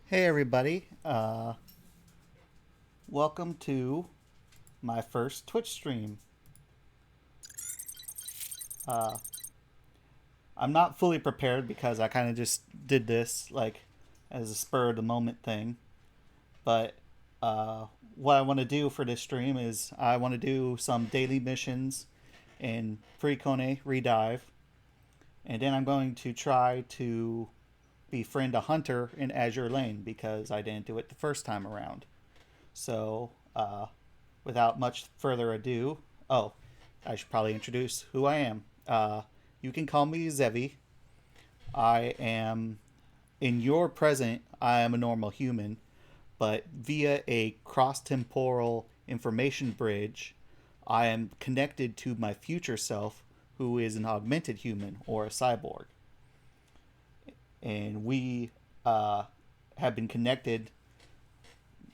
Hey everybody, welcome to my first Twitch stream. Uh, I'm not fully prepared because I kind of just did this like as a spur of the moment thing. But what I want to do for this stream is I want to do some daily missions in PriConneReDive, and then I'm going to try to befriend a hunter in Azure Lane because I didn't do it the first time around. So, without much further ado, oh, I should probably introduce who I am. You can call me Xevi. I am, in your present, I am a normal human, but via a cross temporal information bridge, I am connected to my future self, who is an augmented human or a cyborg. And we have been connected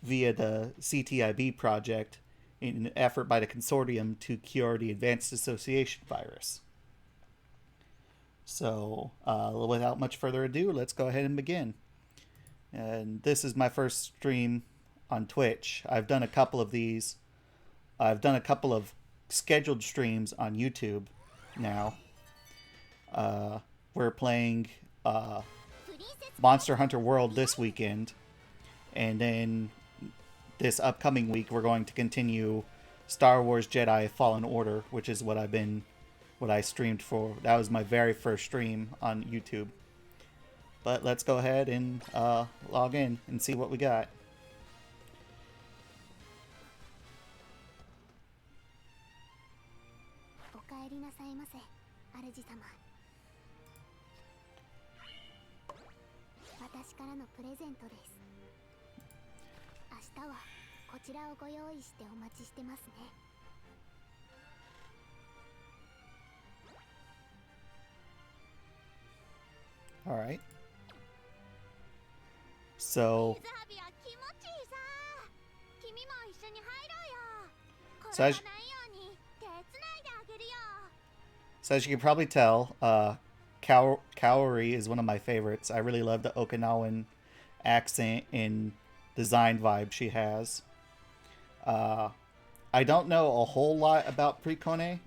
via the CTIV project in an effort by the consortium to cure the advanced association virus. So, without much further ado, let's go ahead and begin. And this is my first stream on Twitch. I've done a couple of these. I've done a couple of scheduled streams on YouTube now. We're playing Monster Hunter World this weekend. And then this upcoming week, we're going to continue Star Wars Jedi Fallen Order, which is what I streamed for. That was my very first stream on YouTube. But let's go ahead and log in and see what we got. All right. So, as you can probably tell, Kaori is one of my favorites. I really love the Okinawan accent and design vibe she has. I don't know a whole lot about PriConne.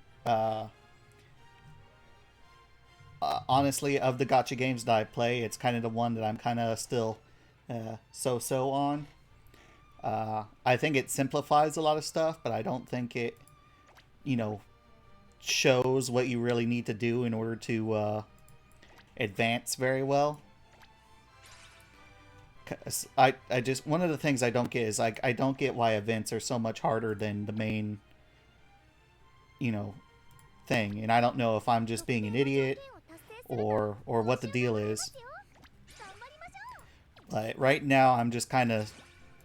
Honestly, of the gacha games that I play, it's kind of the one that I'm kind of still so-so on. I think it simplifies a lot of stuff, but I don't think it, shows what you really need to do in order to advance very well. I just, one of the things I don't get is like I don't get why events are so much harder than the main thing, and I don't know if I'm just being an idiot or what the deal is. But right now I'm just kind of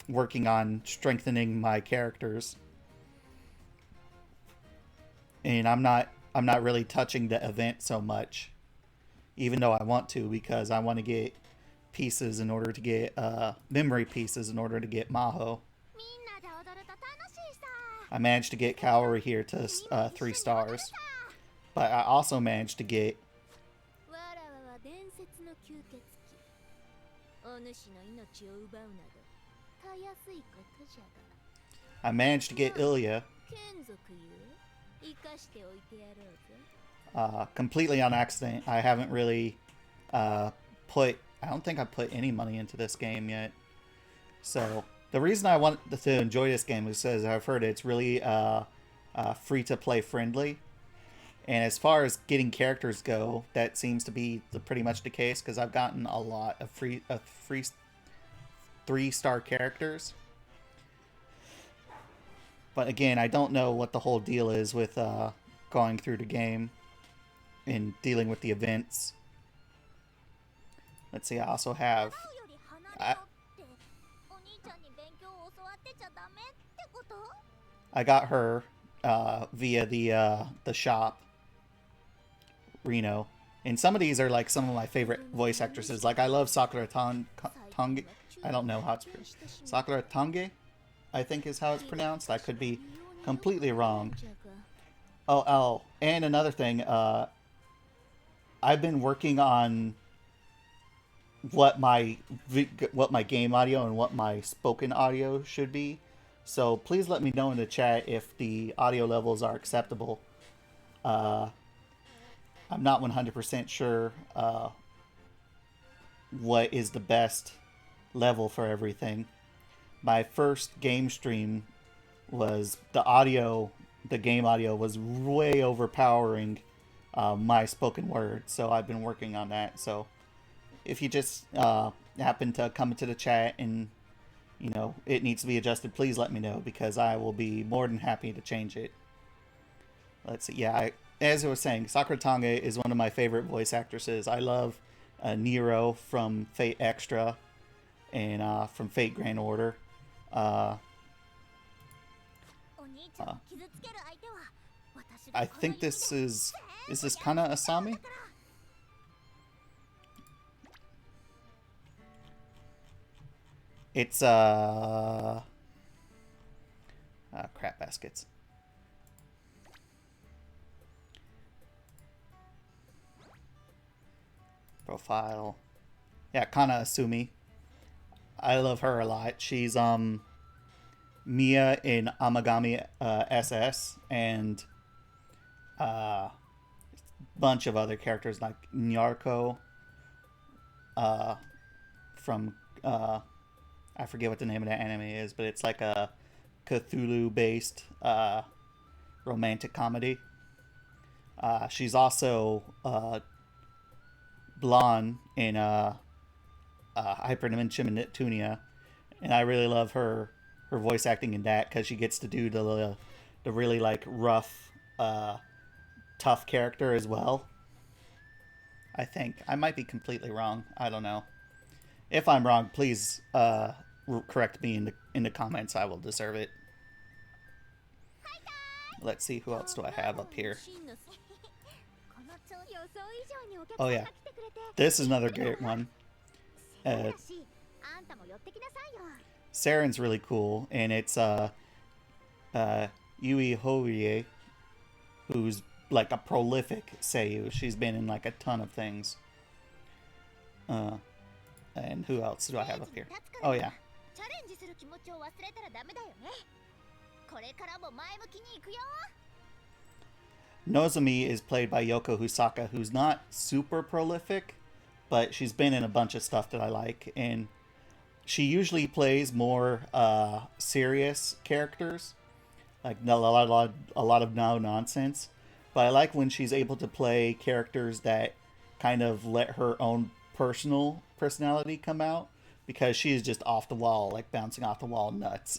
working on strengthening my characters, and I'm not really touching the event so much, even though I want to, because I want to get pieces in order to get memory pieces in order to get Maho. I managed to get Kaori here to 3 stars, but I also managed to get Ilya completely on accident. I haven't really I don't think I put any money into this game yet. So the reason I want to enjoy this game is because I've heard it's really free to play friendly. And as far as getting characters go, that seems to be pretty much the case, because I've gotten a lot of free 3-star characters. But again, I don't know what the whole deal is with going through the game and dealing with the events. Let's see, I also have... I got her via the shop, Reno. And some of these are like some of my favorite voice actresses. Like I love Sakura Tange. I don't know how it's pronounced. Sakura Tange, I think is how it's pronounced. I could be completely wrong. Oh, and another thing. I've been working on what my game audio and what my spoken audio should be. So please let me know in the chat if the audio levels are acceptable. I'm not 100% sure what is the best level for everything. My first game stream was the game audio was way overpowering my spoken word. So I've been working on that. So if you just happen to come into the chat and it needs to be adjusted, please let me know because I will be more than happy to change it. Let's see. Yeah, as I was saying, Sakura Tange is one of my favorite voice actresses. I love Nero from Fate Extra and from Fate Grand Order. I think this is this Kana Asami? It's crap baskets. Profile. Yeah, Kana Asumi. I love her a lot. She's Mia in Amagami SS and bunch of other characters like Nyarko from I forget what the name of that anime is, but it's like a Cthulhu based romantic comedy. She's also blonde in Hyperdimension Neptunia, and I really love her voice acting in that because she gets to do the really like rough tough character as well. I think I might be completely wrong. I don't know. If I'm wrong, please correct me in the comments. I will deserve it. Let's see, who else do I have up here? Oh yeah, this is another great one. Saren's really cool, and it's Yui Horie, who's like a prolific seiyuu. She's been in like a ton of things. And who else do I have up here? Oh yeah. Nozomi is played by Yoko Husaka, who's not super prolific, but she's been in a bunch of stuff that I like, and she usually plays more serious characters, like a lot of no nonsense. But I like when she's able to play characters that kind of let her own personal personality come out, because she is just off the wall, like bouncing off the wall nuts.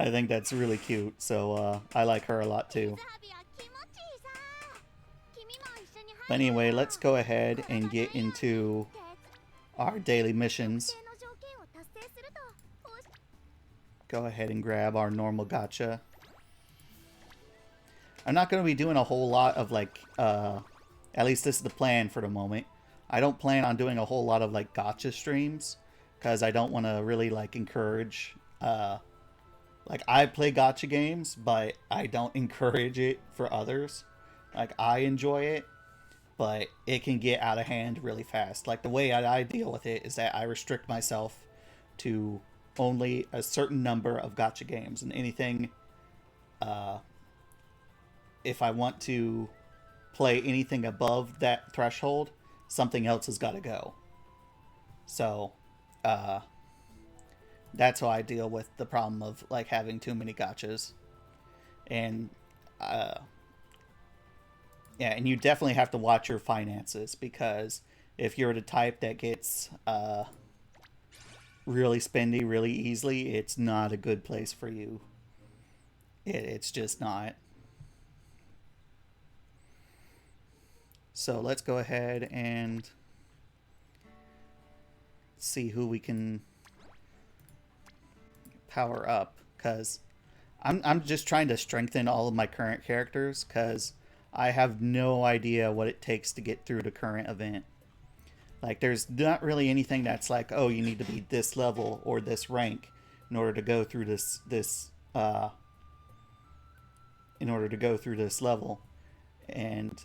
I think that's really cute, so I like her a lot too. But anyway, let's go ahead and get into our daily missions. Go ahead and grab our normal gacha. I'm not going to be doing a whole lot of like, at least this is the plan for the moment. I don't plan on doing a whole lot of like gacha streams because I don't want to really like encourage, like I play gacha games, but I don't encourage it for others. Like I enjoy it, but it can get out of hand really fast. Like the way I deal with it is that I restrict myself to only a certain number of gacha games, and anything, if I want to play anything above that threshold, something else has got to go. So that's how I deal with the problem of like having too many gachas. And yeah, and you definitely have to watch your finances, because if you're the type that gets really spendy really easily, it's not a good place for you. It's just not. So let's go ahead and see who we can power up, because I'm just trying to strengthen all of my current characters, because I have no idea what it takes to get through the current event. Like there's not really anything that's like, oh, you need to be this level or this rank in order to go through this level. And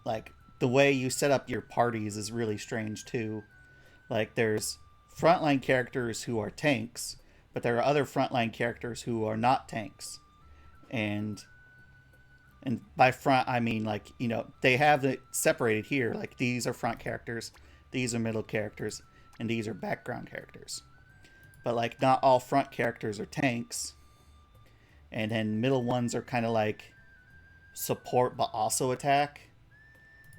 like the way you set up your parties is really strange too. Like there's frontline characters who are tanks, but there are other frontline characters who are not tanks. And by front I mean, like, you know, they have it separated here. Like these are front characters, these are middle characters, and these are background characters. But like not all front characters are tanks. And then middle ones are kind of like support but also attack.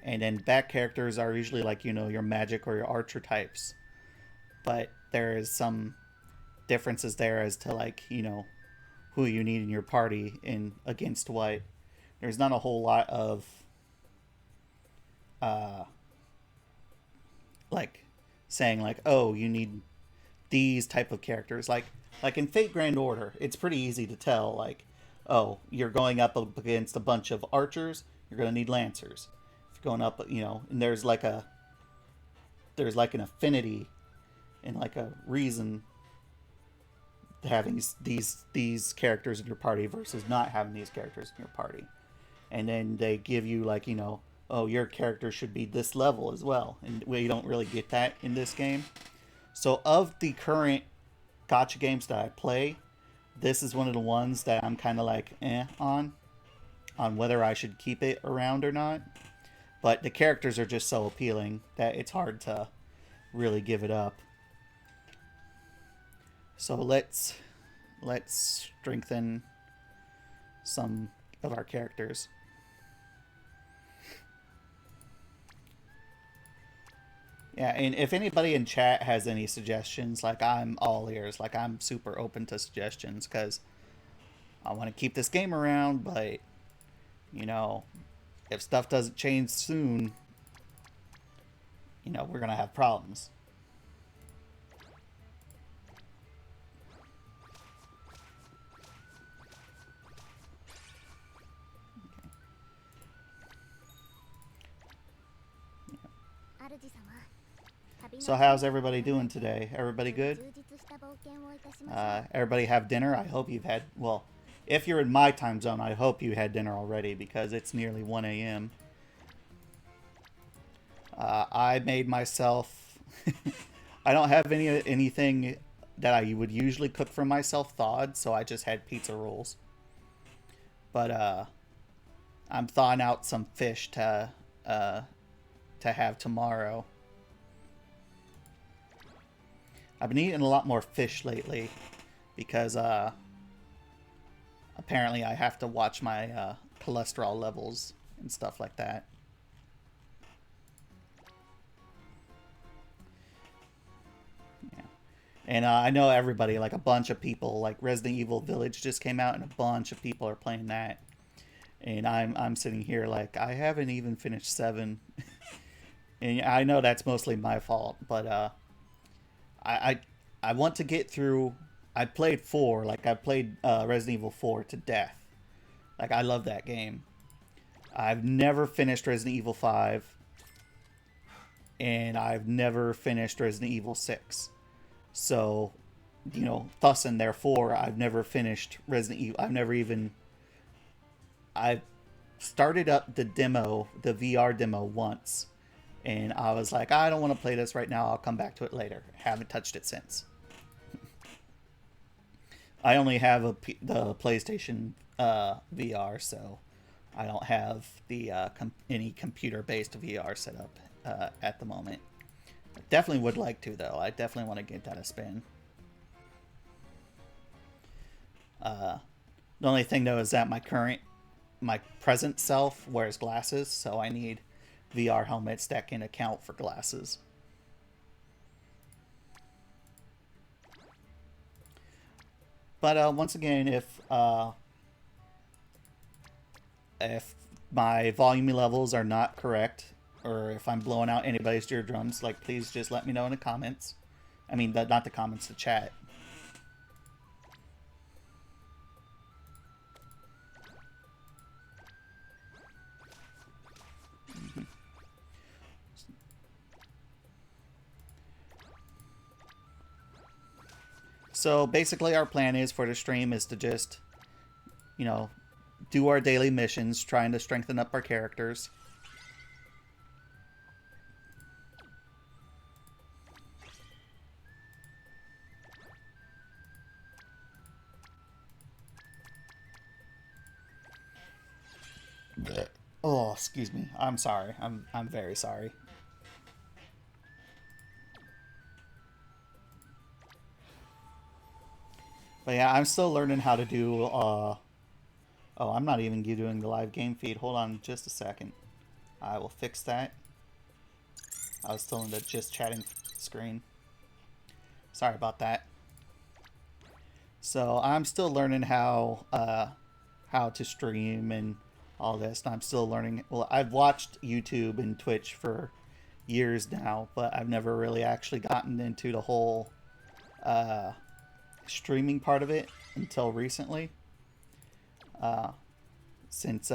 And then back characters are usually like, you know, your magic or your archer types. But there is some differences there as to, like, you know, who you need in your party in against what. There's not a whole lot of like saying like, oh, you need these type of characters. Like in Fate Grand Order, it's pretty easy to tell, like, oh, you're going up against a bunch of archers, you're going to need lancers. If you're going up, you know, and there's like an affinity and like a reason to having these characters in your party versus not having these characters in your party. And then they give you, like, you know, oh, your character should be this level as well. And we don't really get that in this game. So of the current gacha games that I play, this is one of the ones that I'm kind of like on whether I should keep it around or not. But the characters are just so appealing that it's hard to really give it up. So let's strengthen some of our characters. Yeah, and if anybody in chat has any suggestions, like, I'm all ears. Like, I'm super open to suggestions because I want to keep this game around, but, you know, if stuff doesn't change soon, you know, we're going to have problems. So how's everybody doing today? Everybody good? Everybody have dinner? I hope you've had, well, if you're in my time zone, I hope you had dinner already because it's nearly 1 a.m. I made myself, I don't have anything that I would usually cook for myself thawed, so I just had pizza rolls. But I'm thawing out some fish to have tomorrow. I've been eating a lot more fish lately because apparently I have to watch my cholesterol levels and stuff like that. Yeah. And I know everybody, like a bunch of people, like Resident Evil Village just came out and a bunch of people are playing that. And I'm sitting here like, I haven't even finished 7. And I know that's mostly my fault, but I want to get through. I played 4, like I played Resident Evil 4 to death. Like, I love that game. I've never finished Resident Evil 5, and I've never finished Resident Evil 6. So, you know, thus and therefore, I've never finished Resident Evil. I've started up the demo, the VR demo once. And I was like, I don't want to play this right now. I'll come back to it later. Haven't touched it since. I only have the PlayStation VR, so I don't have the any computer-based VR set up at the moment. I definitely would like to, though. I definitely want to get that a spin. The only thing, though, is that my present self wears glasses, so I need VR helmets that can account for glasses. But once again, if my volume levels are not correct, or if I'm blowing out anybody's eardrums, like, please just let me know in the comments. I mean, not the comments, the chat. So basically our plan is for the stream is to just, do our daily missions, trying to strengthen up our characters. Oh, excuse me. I'm sorry. I'm very sorry. But yeah, I'm still learning how to do. Oh, I'm not even doing the live game feed. Hold on, just a second. I will fix that. I was still in the just chatting screen. Sorry about that. So I'm still learning how to stream and all this. And I'm still learning. Well, I've watched YouTube and Twitch for years now, but I've never really actually gotten into the whole uh, streaming part of it until recently. Uh, since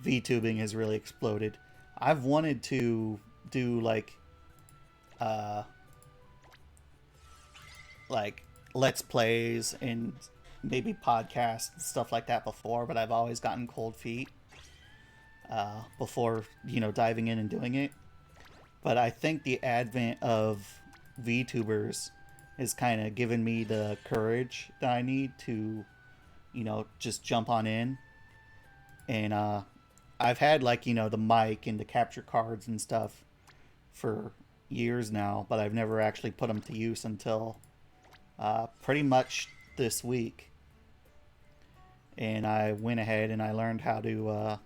VTubing has really exploded, I've wanted to do uh, like let's plays and maybe podcasts and stuff like that before, but I've always gotten cold feet before diving in and doing it. But I think the advent of VTubers has kind of given me the courage that I need to just jump on in. And I've had the mic and the capture cards and stuff for years now, but I've never actually put them to use until pretty much this week. And I went ahead and I learned how to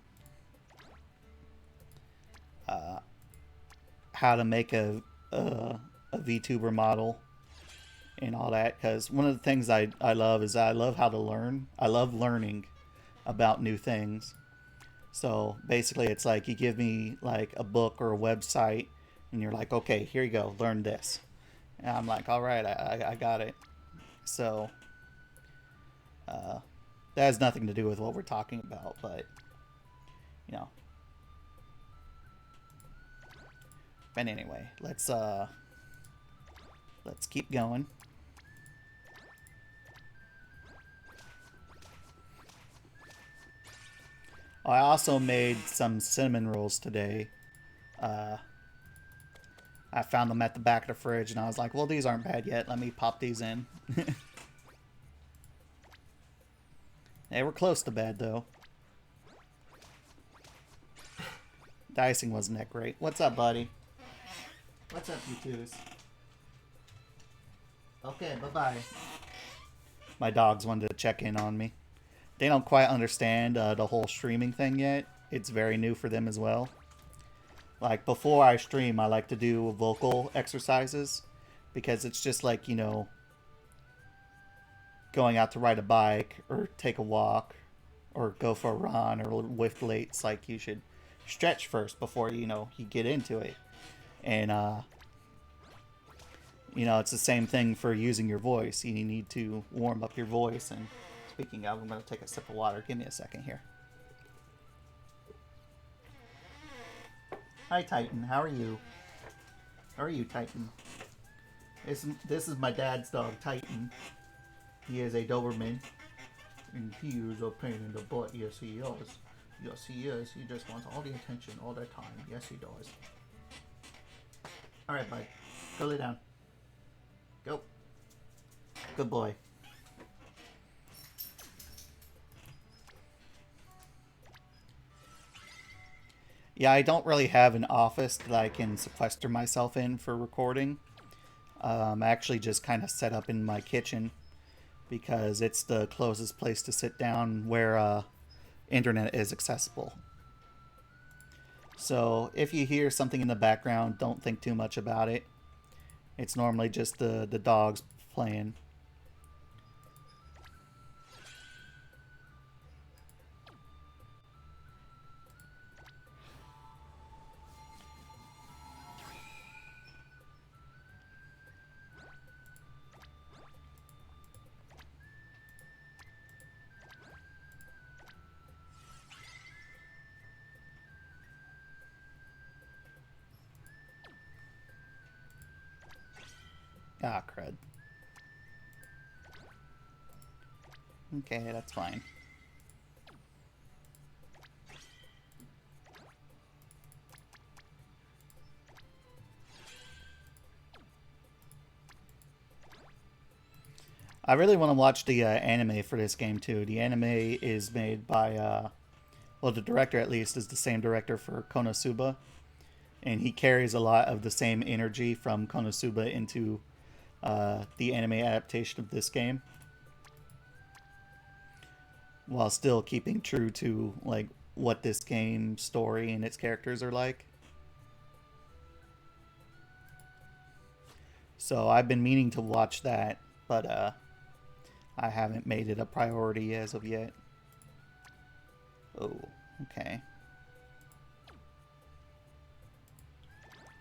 make a VTuber model and all that, because one of the things I love is I love how to learn. I love learning about new things. So basically it's like you give me like a book or a website and you're like, okay, here you go, learn this. And I'm like, all right, I got it. So uh, that has nothing to do with what we're talking about, but you know. But anyway, let's keep going. I also made some cinnamon rolls today. Uh, I found them at the back of the fridge, and I was like, well, these aren't bad yet. Let me pop these in. They were close to bad, though. The icing wasn't that great. What's up, buddy? What's up, you twos? Okay, bye-bye. My dogs wanted to check in on me. They don't quite understand the whole streaming thing yet. It's very new for them as well. Like, before I stream, I like to do vocal exercises because it's just like, going out to ride a bike or take a walk or go for a run or lift weights. Like, you should stretch first before, you get into it. And, it's the same thing for using your voice. You need to warm up your voice. And speaking of, I'm going to take a sip of water. Give me a second here. Hi, Titan. How are you? How are you, Titan? This is my dad's dog, Titan. He is a Doberman. And he is a pain in the butt. Yes, he is. Yes, he is. He just wants all the attention all the time. Yes, he does. Alright, bud. Go lay down. Go. Good boy. Yeah, I don't really have an office that I can sequester myself in for recording. I actually just kind of set up in my kitchen because it's the closest place to sit down where internet is accessible. So if you hear something in the background, don't think too much about it. It's normally just the dogs playing. Ah, crud. Okay, that's fine. I really want to watch the anime for this game too. The anime is made by well, the director at least is the same director for Konosuba, and he carries a lot of the same energy from Konosuba into the anime adaptation of this game, while still keeping true to like what this game's story and its characters are like. So I've been meaning to watch that, but I haven't made it a priority as of yet. Oh, okay.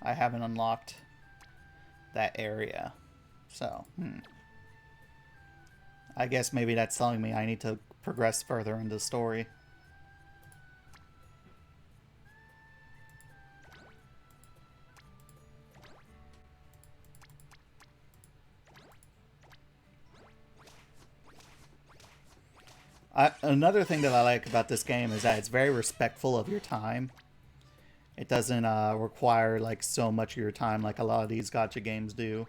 I haven't unlocked that area, so I guess maybe that's telling me I need to progress further in the story. Another thing that I like about this game is that it's very respectful of your time. It doesn't require like so much of your time like a lot of these gacha games do.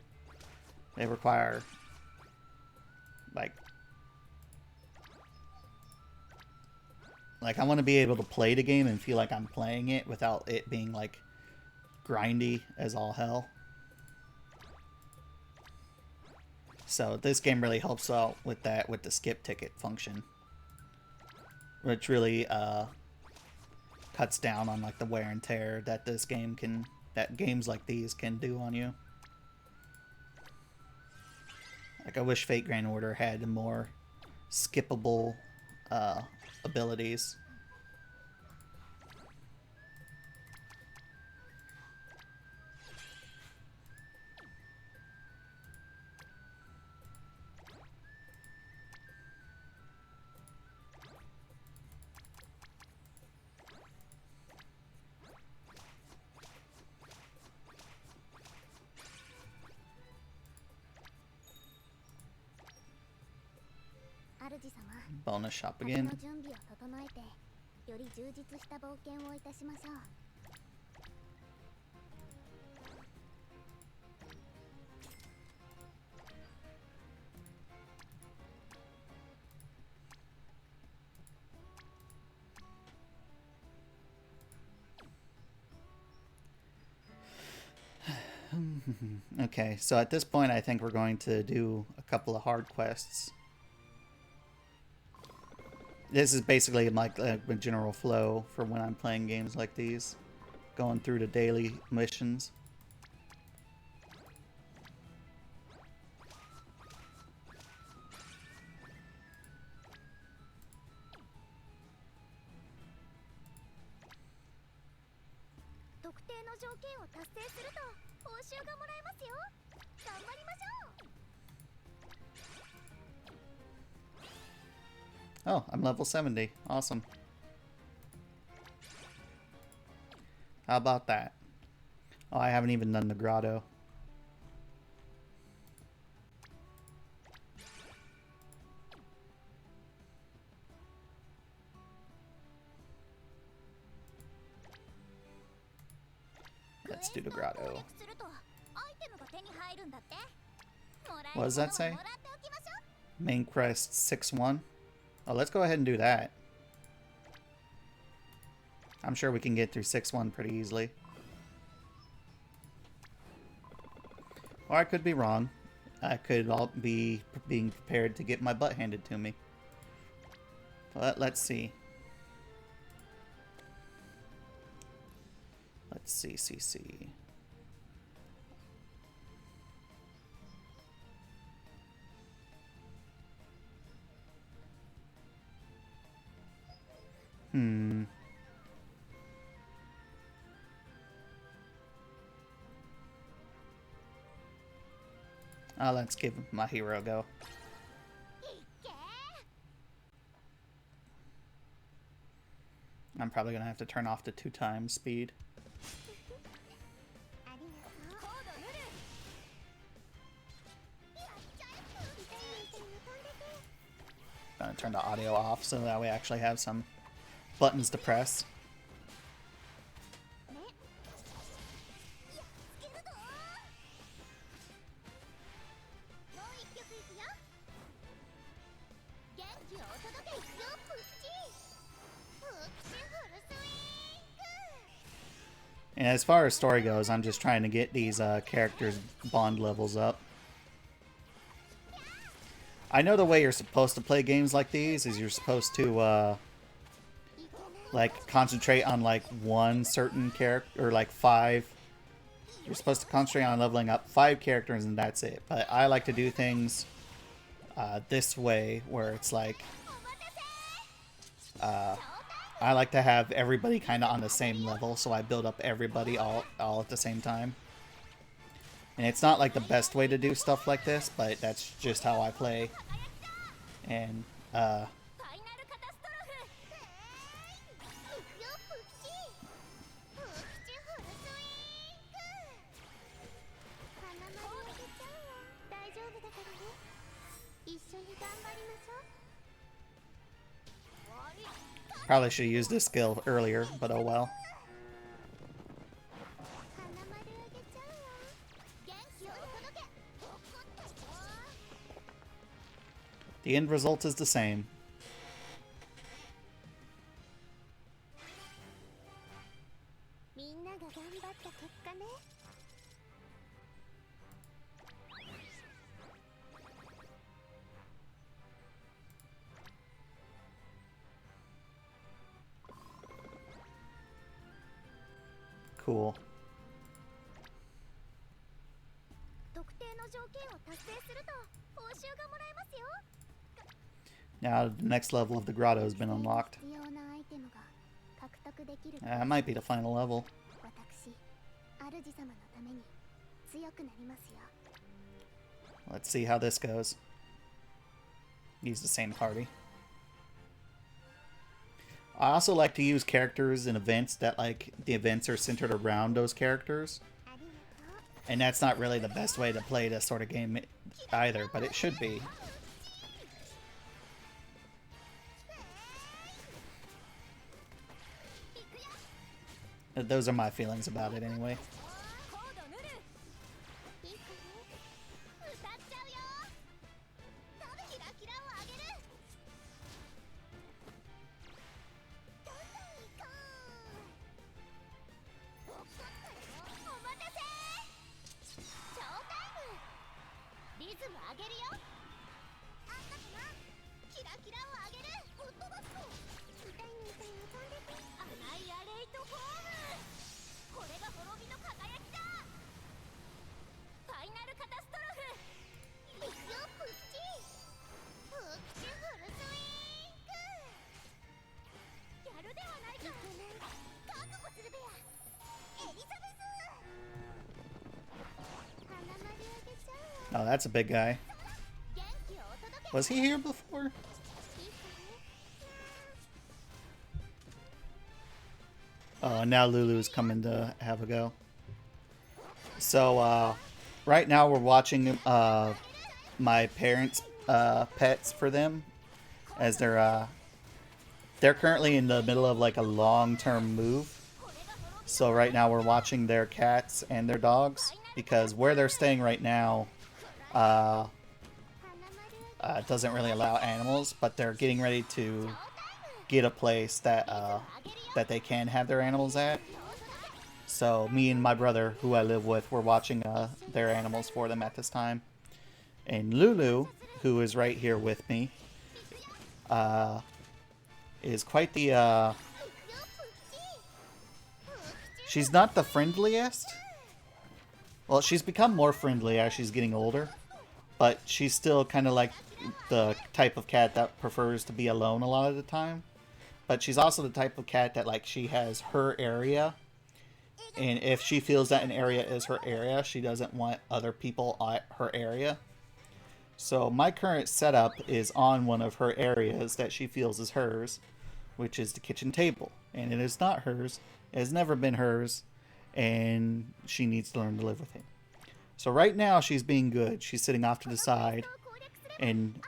They require like I want to be able to play the game and feel like I'm playing it without it being like grindy as all hell. So this game really helps out with that, with the skip ticket function, which really cuts down on like the wear and tear that that games like these can do on you. Like I wish Fate Grand Order had more skippable abilities. Bonus shop again. Okay, so at this point I think we're going to do a couple of hard quests. This is basically like a general flow for when I'm playing games like these. Going through the daily missions. Oh, I'm level 70. Awesome. How about that? Oh, I haven't even done the grotto. Let's do the grotto. What does that say? Main quest 6-1. Oh, let's go ahead and do that. I'm sure we can get through 6-1 pretty easily. Or I could be wrong. I could all be being prepared to get my butt handed to me. But let's see. Let's see. Let's give my hero a go. I'm probably gonna have to turn off the 2x speed. Gonna turn the audio off so that we actually have some buttons to press. And as far as story goes, I'm just trying to get these characters' bond levels up. I know the way you're supposed to play games like these is you're supposed to like concentrate on like one certain character, or like 5. You're supposed to concentrate on leveling up 5 characters and that's it. But I like to do things this way, where it's like I like to have everybody kind of on the same level, so I build up everybody all at the same time. And it's not like the best way to do stuff like this, but that's just how I play. And probably should have used this skill earlier, but oh well. The end result is the same. Cool. Now the next level of the grotto has been unlocked. That might be the final level. Let's see how this goes. Use the same party. I also like to use characters in events that, like, the events are centered around those characters. And that's not really the best way to play this sort of game either, but it should be. Those are my feelings about it anyway. Oh, that's a big guy. Was he here before? Oh, now Lulu's coming to have a go. So, right now we're watching my parents' pets for them, as they're currently in the middle of like a long-term move. So right now we're watching their cats and their dogs, because where they're staying right now doesn't really allow animals, but they're getting ready to get a place that that they can have their animals at. So me and my brother, who I live with, we're watching their animals for them at this time. And Lulu, who is right here with me, is quite the she's not the friendliest. Well, she's become more friendly as she's getting older, but she's still kind of like the type of cat that prefers to be alone a lot of the time. But she's also the type of cat that, like, she has her area, and if she feels that an area is her area, she doesn't want other people at her area. So my current setup is on one of her areas that she feels is hers, which is the kitchen table. And it is not hers. It has never been hers, and she needs to learn to live with it. So right now she's being good. She's sitting off to the side and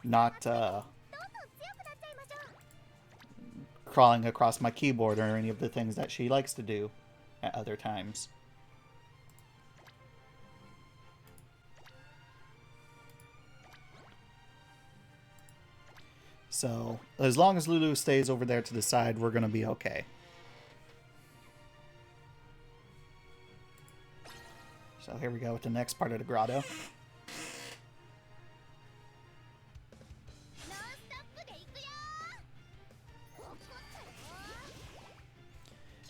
not crawling across my keyboard or any of the things that she likes to do at other times. So as long as Lulu stays over there to the side, we're going to be okay. So here we go with the next part of the grotto.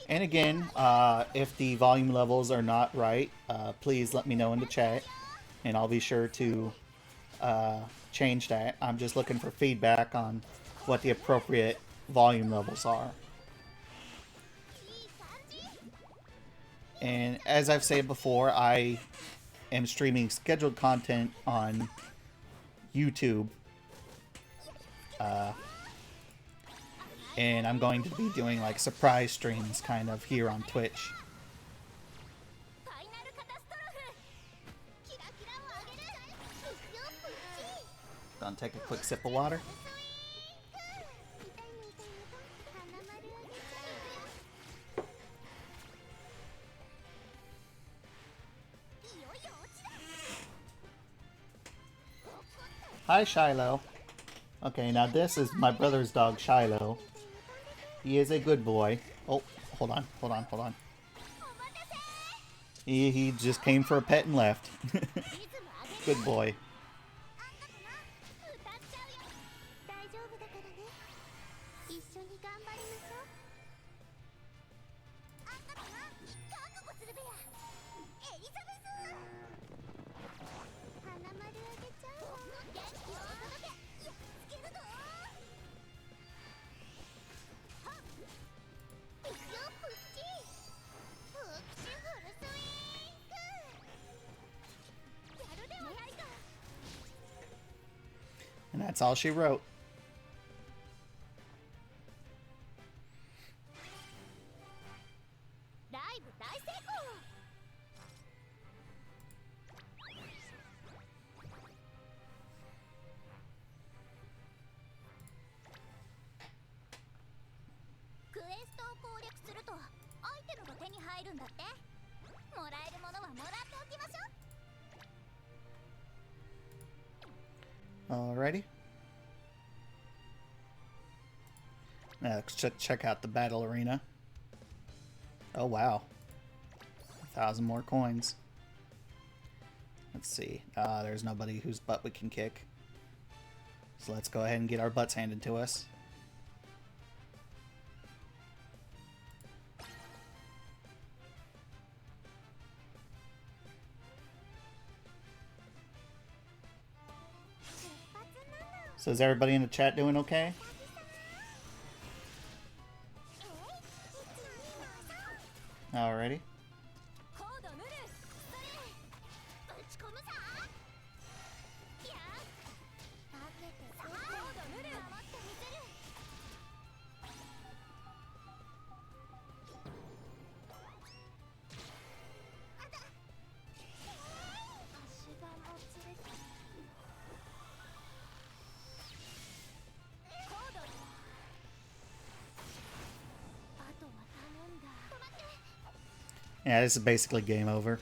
And again, if the volume levels are not right, please let me know in the chat, and I'll be sure to change that. I'm just looking for feedback on what the appropriate volume levels are. And as I've said before, I am streaming scheduled content on YouTube. And I'm going to be doing like surprise streams kind of here on Twitch. Gonna take a quick sip of water. Hi, Shiloh. Okay, now this is my brother's dog, Shiloh. He is a good boy. Oh, hold on. He just came for a pet and left. Good boy. And that's all she wrote. Alrighty. Now let's check out the battle arena. Oh wow. 1,000 more coins. Let's see. There's nobody whose butt we can kick. So let's go ahead and get our butts handed to us. So is everybody in the chat doing okay? Alrighty. Yeah, this is basically game over.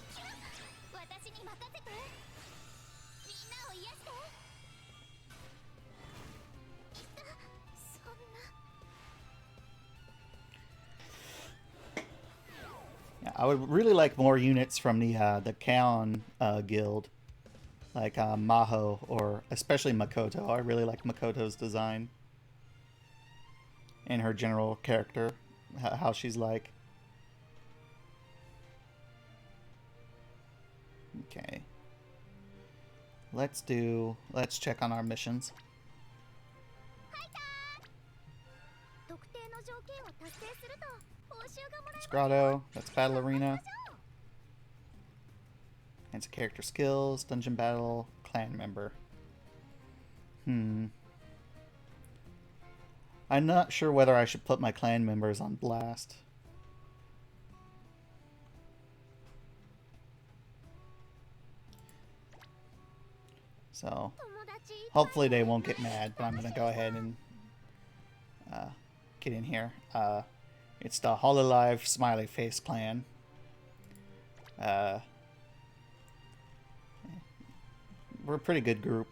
Yeah, I would really like more units from the Kaon guild, like Maho or especially Makoto. I really like Makoto's design and her general character, how she's like. Okay. Let's check on our missions. It's Grotto, that's Battle Arena. It's character skills, dungeon battle, clan member. I'm not sure whether I should put my clan members on blast. So, hopefully they won't get mad, but I'm going to go ahead and get in here. It's the Hololive Smiley Face clan. We're a pretty good group.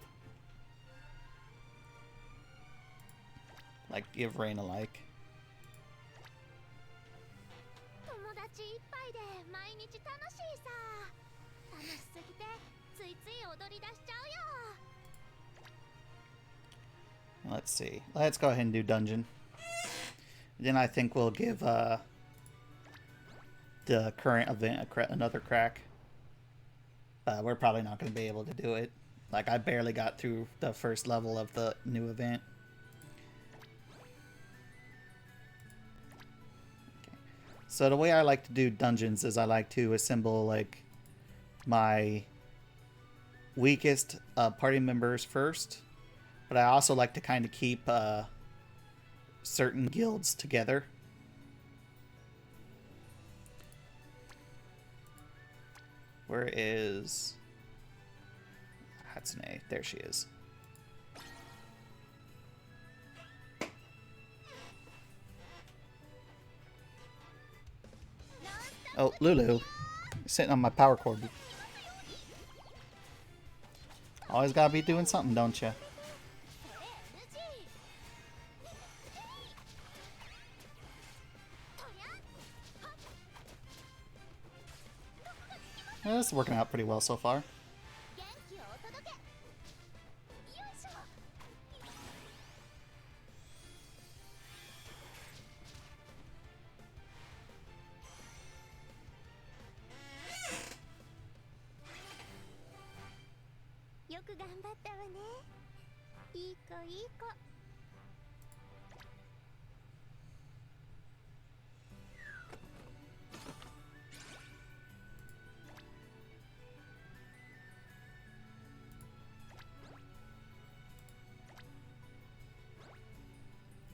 Like, give Rain a like. Let's see. Let's go ahead and do dungeon. Then I think we'll give the current event another crack. We're probably not going to be able to do it. Like, I barely got through the first level of the new event. Okay. So the way I like to do dungeons is I like to assemble, like, my weakest party members first. But I also like to kind of keep certain guilds together. Where is Hatsune? There she is. Oh, Lulu. Sitting on my power cord. Always gotta be doing something, don't you? Yeah, this is working out pretty well so far.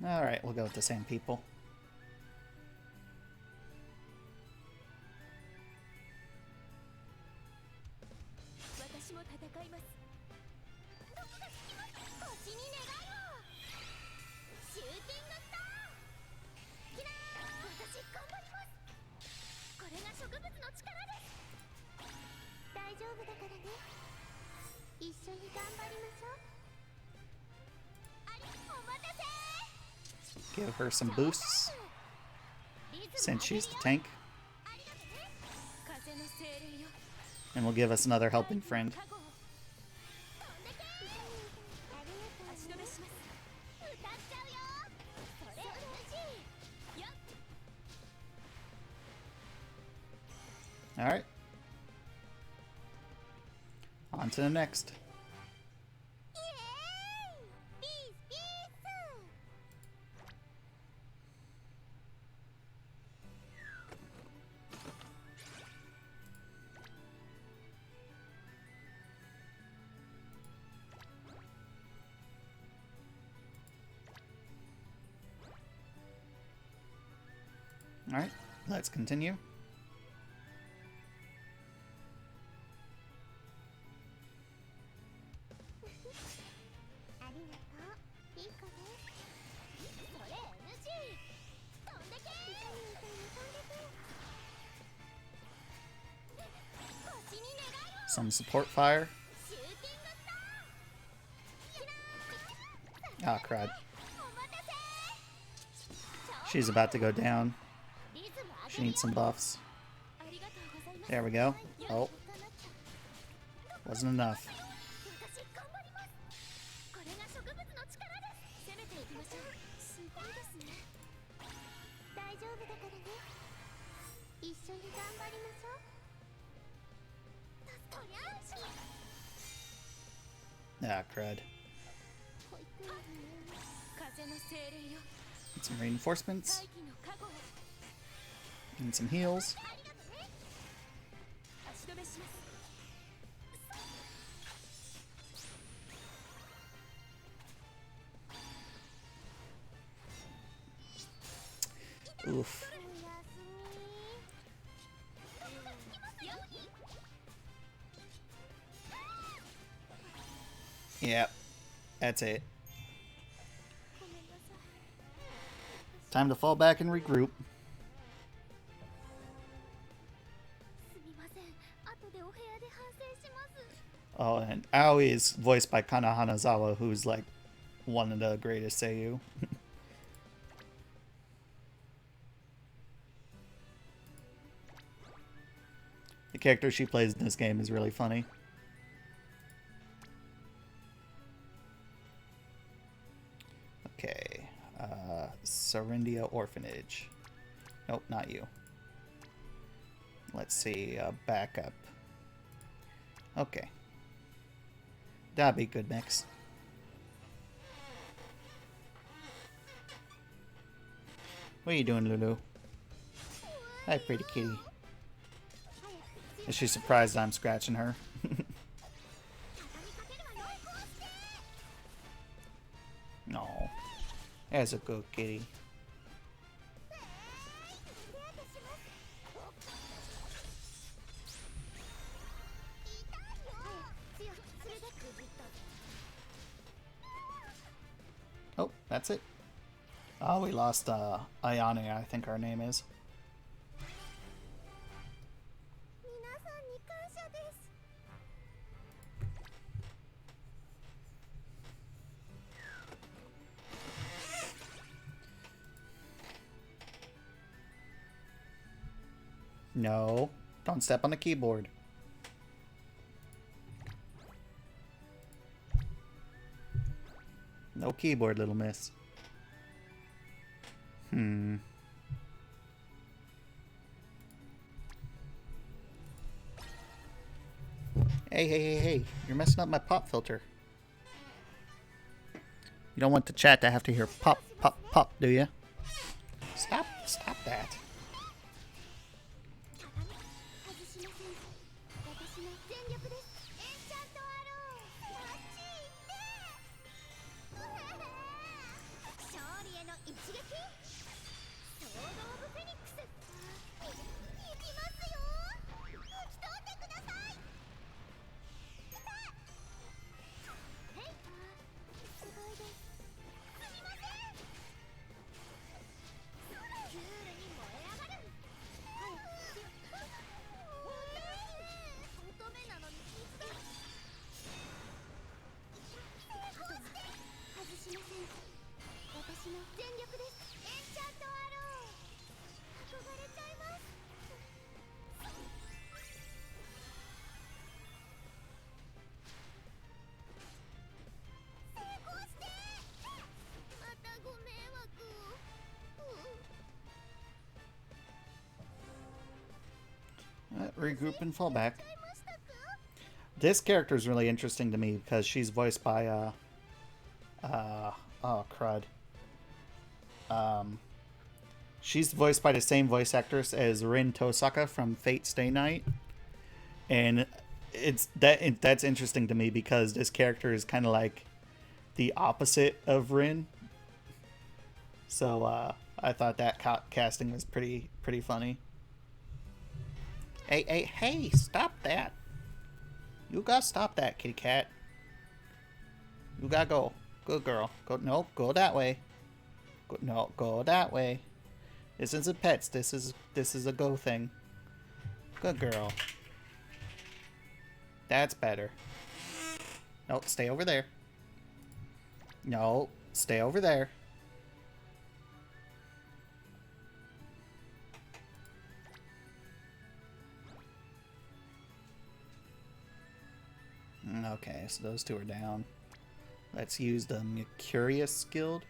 Alright, we'll go with the same people. Give her some boosts, since she's the tank. And will give us another helping friend. Alright. On to the next. Alright, let's continue. Some support fire. Ah, crud. She's about to go down. She needs some buffs. There we go. Oh. Wasn't enough. Ah, crud. Need some reinforcements. And some heals. Oof. Yep, that's it. Time to fall back and regroup. Oh, and Aoi is voiced by Kana Hanazawa, who's like one of the greatest seiyuu. character she plays in this game is really funny. Okay. Serendia Orphanage. Nope, not you. Let's see. Backup. Okay. That'd be a good mix. What are you doing, Lulu? Hi, pretty kitty. Is she surprised I'm scratching her? No. That's a good kitty. Oh, that's it. Oh, we lost Ayane, I think our name is. No, don't step on the keyboard. No keyboard, little miss. Hey, hey, hey, hey. You're messing up my pop filter. You don't want the chat to have to hear pop, pop, pop, do you? Stop that. Regroup and fall back. This character is really interesting to me because she's voiced by oh crud. She's voiced by the same voice actress as Rin Tosaka from Fate Stay Night, and that's interesting to me because this character is kind of like the opposite of Rin. So I thought that casting was pretty funny. Hey, stop that. You gotta stop that, kitty cat. You gotta go. Good girl. Go, nope, go that way. Go, no, go that way. This isn't pets. This is a go thing. Good girl. That's better. No, stay over there. No, stay over there. Okay, so those two are down. Let's use the Mercurius Guild.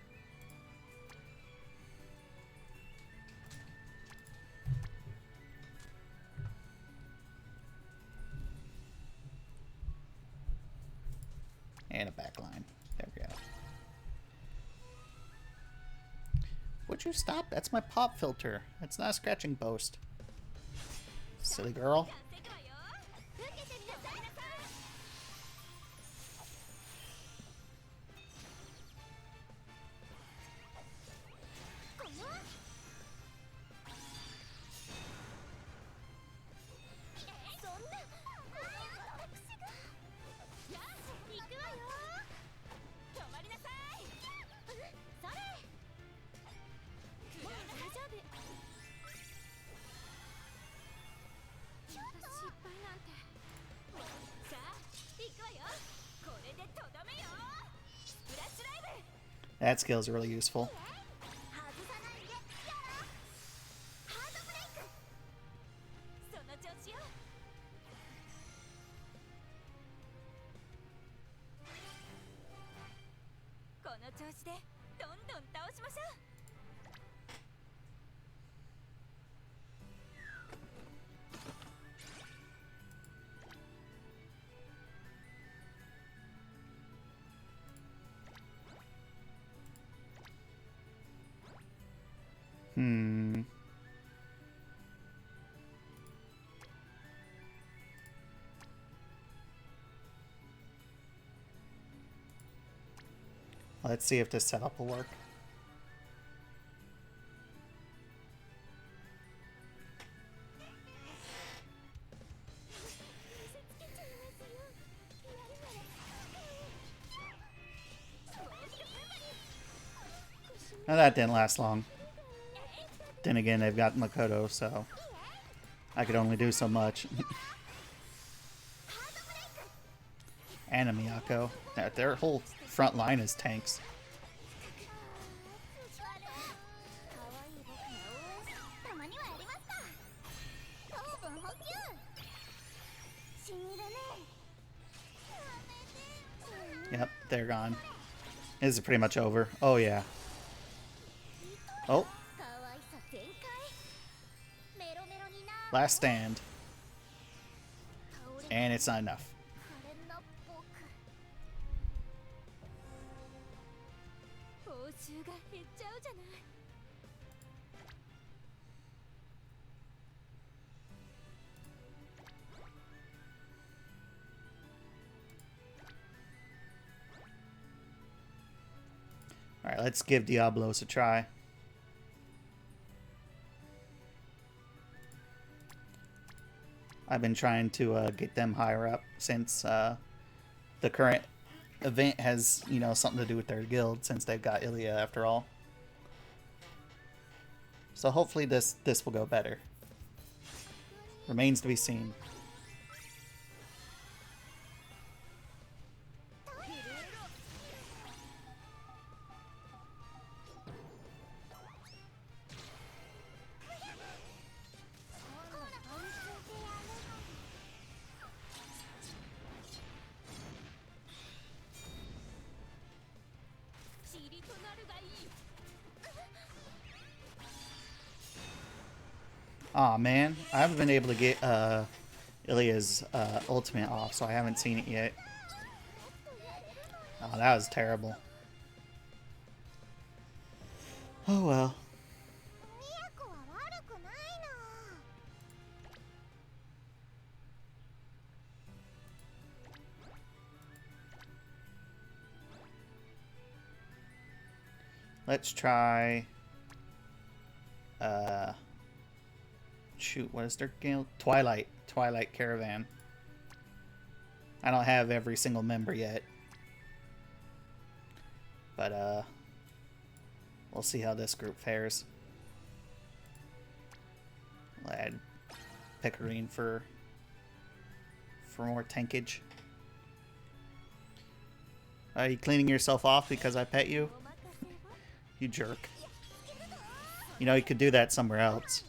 And a backline. There we go. Would you stop? That's my pop filter. That's not a scratching post. Silly girl. That skill is really useful. Let's see if this setup will work. Now that didn't last long. Then again, they've got Makoto, so I could only do so much. And a Miyako. Their whole front line is tanks. Yep, they're gone. This is pretty much over. Oh, yeah. Oh. Last stand. And it's not enough. Alright, let's give Diablos a try. I've been trying to get them higher up since the current event has, you know, something to do with their guild, since they've got Ilya after all. So hopefully this will go better. Remains to be seen. Aw, man. I haven't been able to get Ilya's ultimate off, so I haven't seen it yet. Oh, that was terrible. Oh well. Let's try... shoot, what is their guild? Twilight Caravan. I don't have every single member yet. But, we'll see how this group fares. I'll add Picarine for more tankage. Are you cleaning yourself off because I pet you? You jerk. You know, you could do that somewhere else.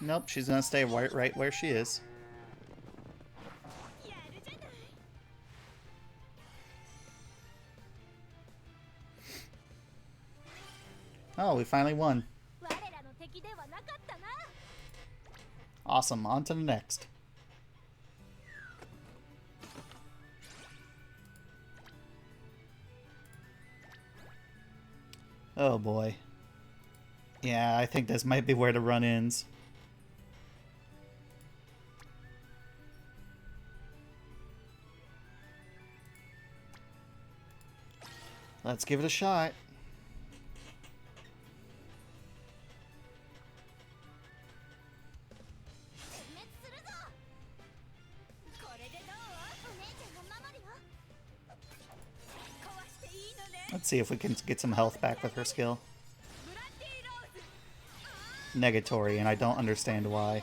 Nope, she's gonna stay right where she is. Oh, we finally won. Awesome, on to the next. Oh boy. Yeah, I think this might be where the run ends. Let's give it a shot. Let's see if we can get some health back with her skill. Negatory, and I don't understand why.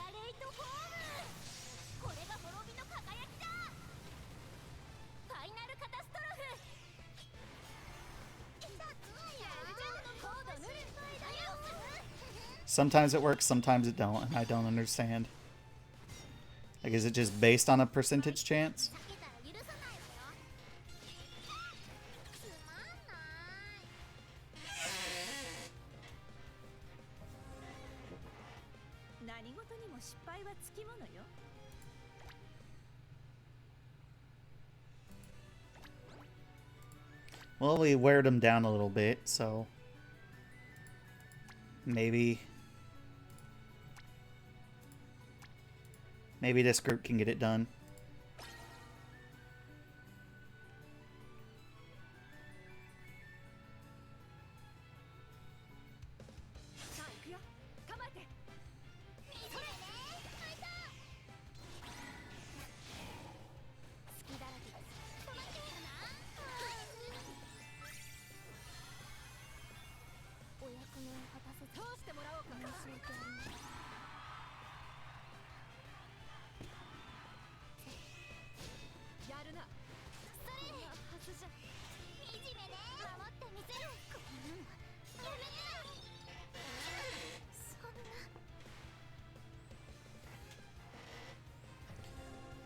Sometimes it works, sometimes it don't, and I don't understand. Like, is it just based on a percentage chance? Well, we weared them down a little bit, so maybe this group can get it done.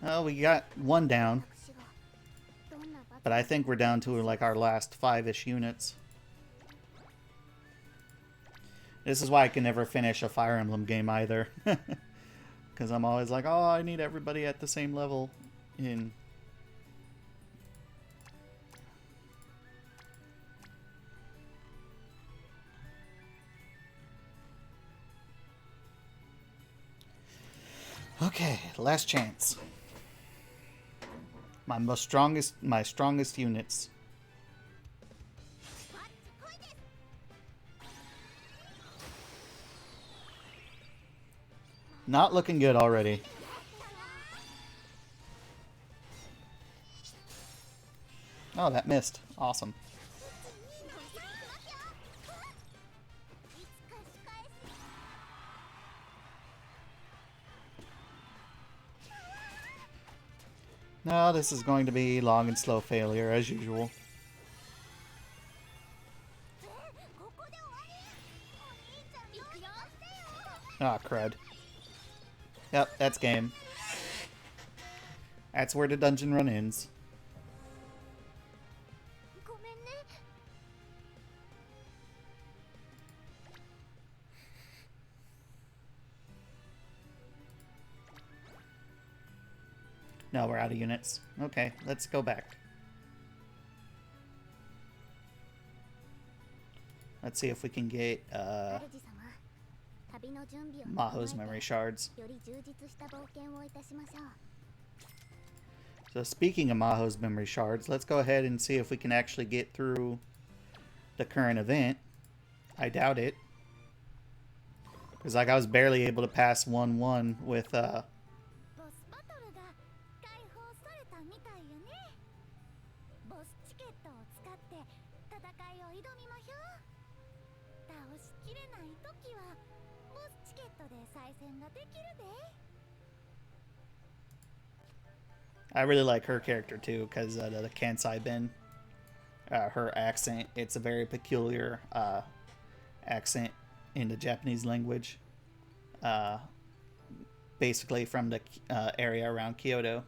Oh, we got one down. But I think we're down to like our last 5-ish units. This is why I can never finish a Fire Emblem game either. Because I'm always like, oh, I need everybody at the same level in... Okay, last chance. My strongest units. Not looking good already. Oh, that missed. Awesome. No, this is going to be long and slow failure, as usual. Ah, crud. Yep, that's game. That's where the dungeon run ends. No, we're out of units. Okay, let's go back. Let's see if we can get Maho's memory shards. So speaking of Maho's memory shards, let's go ahead and see if we can actually get through the current event. I doubt it. Because like I was barely able to pass 1-1 with I really like her character too, because the Kansai Ben, her accent, it's a very peculiar accent in the Japanese language, basically from the area around Kyoto.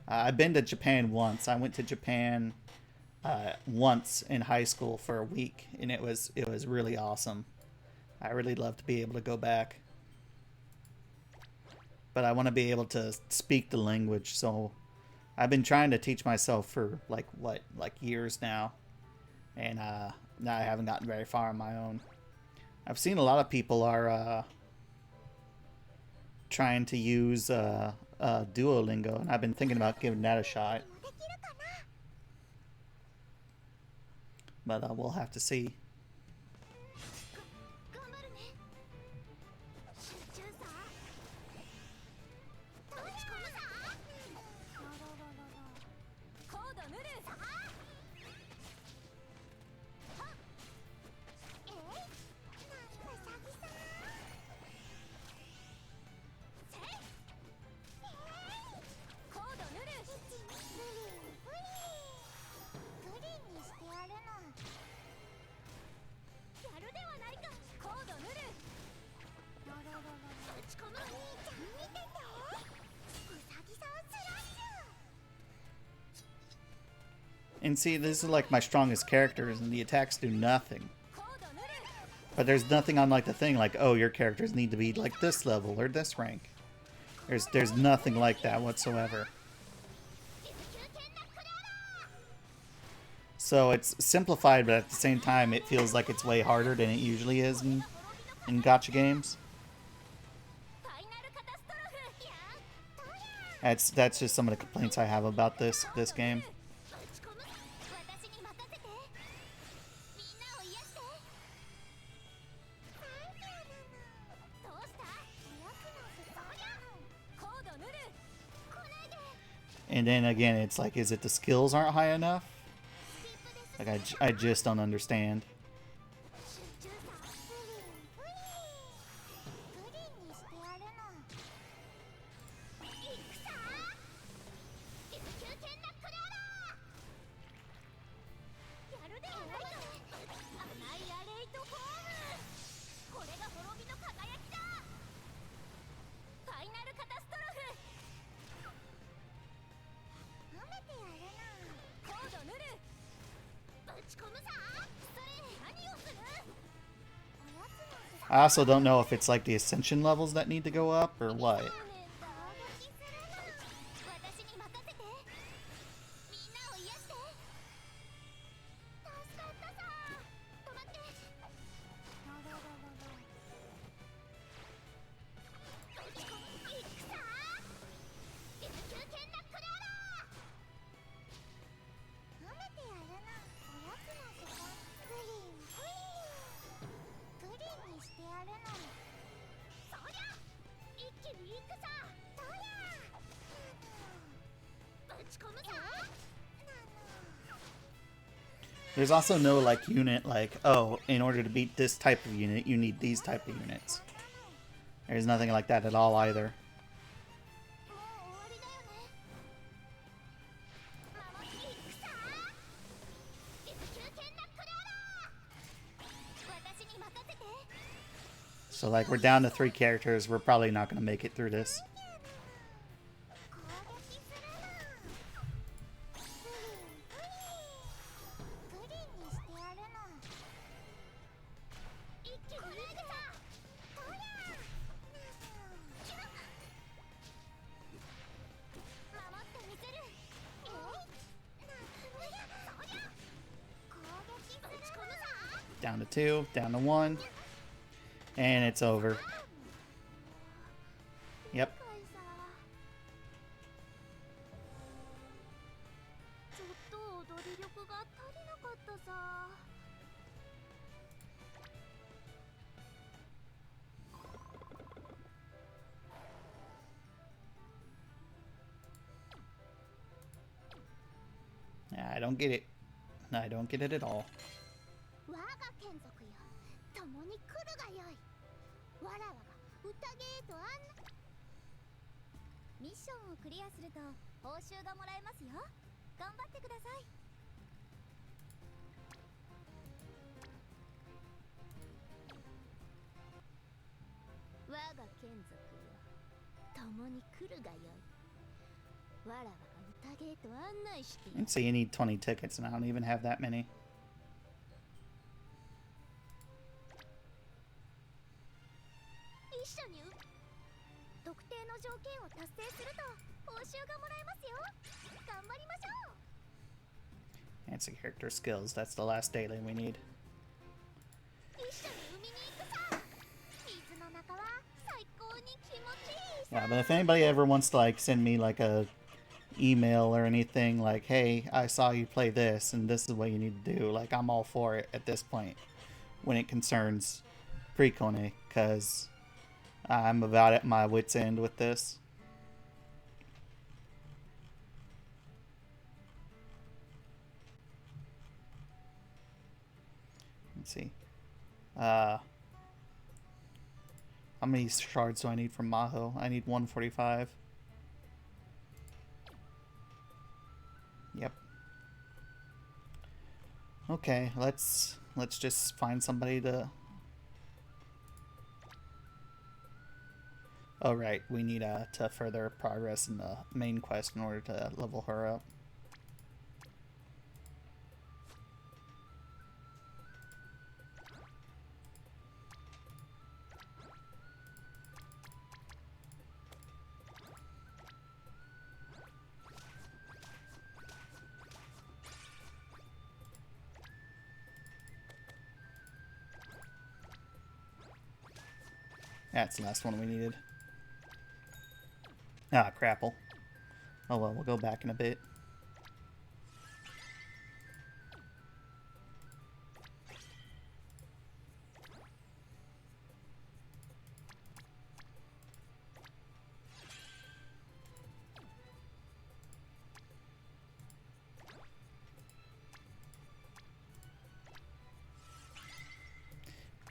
I've been to Japan once. I went to Japan once in high school for a week, and it was really awesome. I really love to be able to go back. But I want to be able to speak the language, so I've been trying to teach myself for like years now, and now I haven't gotten very far on my own. I've seen a lot of people are trying to use Duolingo, and I've been thinking about giving that a shot. But we'll have to see. And see, this is like my strongest characters, and the attacks do nothing. But there's nothing on like the thing like, oh, your characters need to be like this level or this rank. There's nothing like that whatsoever. So it's simplified, but at the same time, it feels like it's way harder than it usually is in gacha games. That's just some of the complaints I have about this game. And then again, it's like, is it the skills aren't high enough? Like, I just don't understand. I also don't know if it's like the ascension levels that need to go up or what. There's also no like unit like, oh, in order to beat this type of unit, you need these type of units. There's nothing like that at all either. So like, we're down to 3 characters. We're probably not going to make it through this. Down to 2, down to 1, and it's over. Yep. I don't get it. I don't get it at all. And so you need 20 tickets, and I don't even have that many. Answer character skills. That's the last daily we need. Yeah, but if anybody ever wants to like send me like a email or anything like, hey, I saw you play this and this is what you need to do, like, I'm all for it at this point when it concerns PriConne, because I'm about at my wit's end with this. Let's see. How many shards do I need from Maho? I need 145. Yep. Okay, let's just find somebody to... Oh right, we need to further progress in the main quest in order to level her up. That's the last one we needed. Ah, crapple. Oh well, we'll go back in a bit.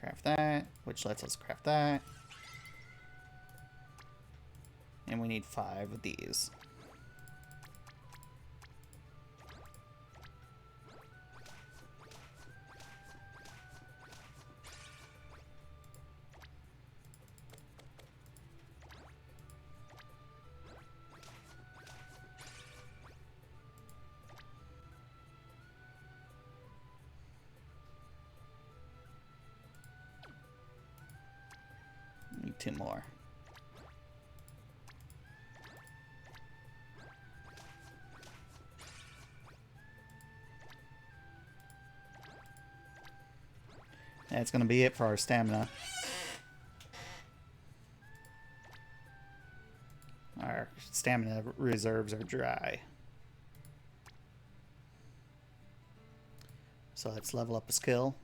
Craft that, which lets us craft that. And we need 5 of these. Need 2 more. That's going to be it for our stamina. Our stamina reserves are dry. So let's level up a skill.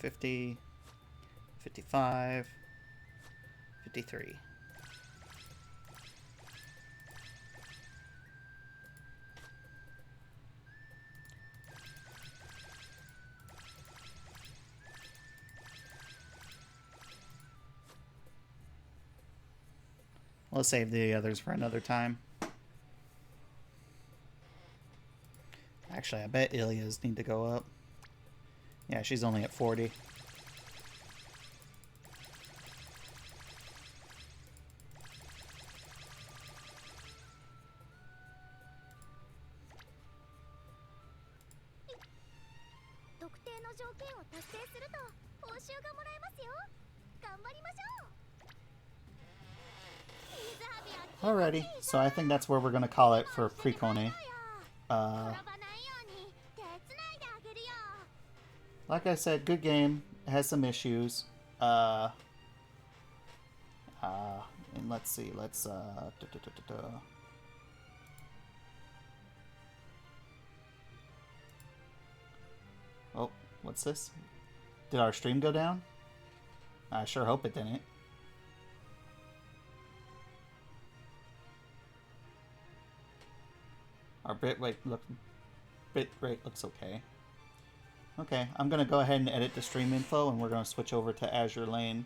$50, $55, $53. We'll save the others for another time. Actually, I bet Ilya's need to go up. Yeah, she's only at 40. Alrighty, so I think that's where we're going to call it for PriConne. Like I said, good game. It has some issues. And let's see, let's Oh, what's this? Did our stream go down? I sure hope it didn't. Our bitrate looks okay. Okay, I'm gonna go ahead and edit the stream info, and we're gonna switch over to Azur Lane.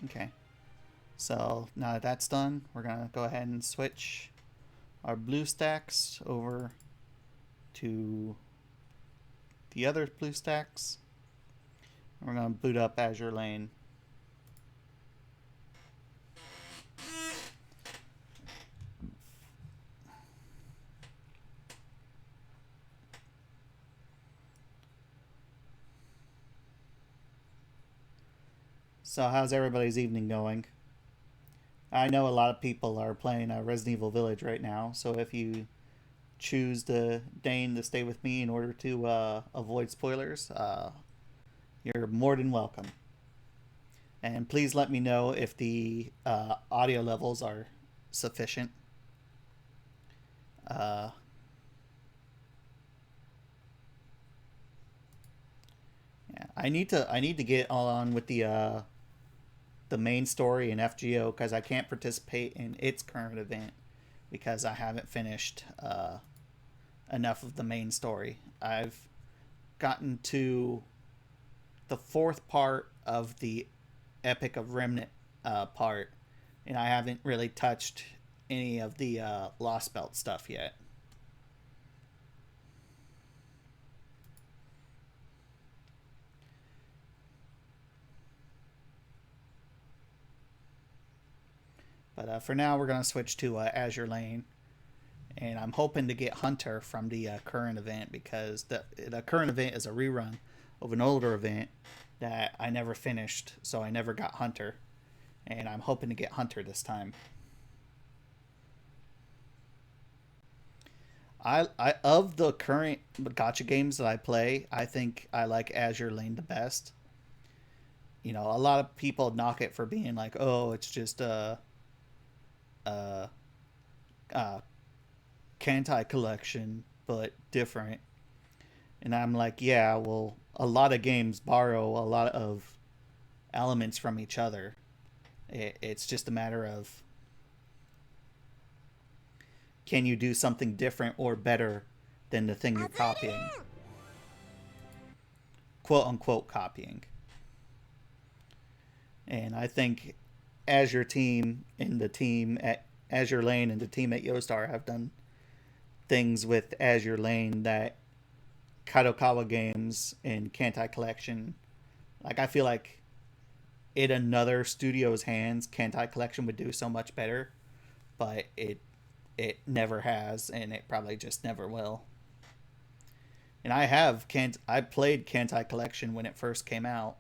Okay, so now that that's done, we're gonna go ahead and switch our blue stacks over to the other blue stacks. We're gonna boot up Azur Lane. So how's everybody's evening going? I know a lot of people are playing Resident Evil Village right now, so if you choose to deign to stay with me in order to avoid spoilers, you're more than welcome. And please let me know if the audio levels are sufficient. Uh, yeah, I need to get on with the main story in FGO because I can't participate in its current event because I haven't finished enough of the main story. I've gotten to the fourth part of the Epic of Remnant part, and I haven't really touched any of the Lost Belt stuff yet. But for now, we're going to switch to Azure Lane. And I'm hoping to get Hunter from the current event because the current event is a rerun of an older event that I never finished, so I never got Hunter. And I'm hoping to get Hunter this time. I of the current gotcha games that I play, I think I like Azure Lane the best. You know, a lot of people knock it for being like, oh, it's just a, a Kantai collection, but different. And I'm like, yeah, well, a lot of games borrow a lot of elements from each other. It's just a matter of can you do something different or better than the thing you're copying? Quote unquote copying. And I think Azure team and the team at Azure Lane and the team at Yostar have done things with Azure Lane that Kadokawa Games and Kantai Collection, like I feel like in another studio's hands, Kantai Collection would do so much better, but it never has, and it probably just never will. And I played Kantai Collection when it first came out,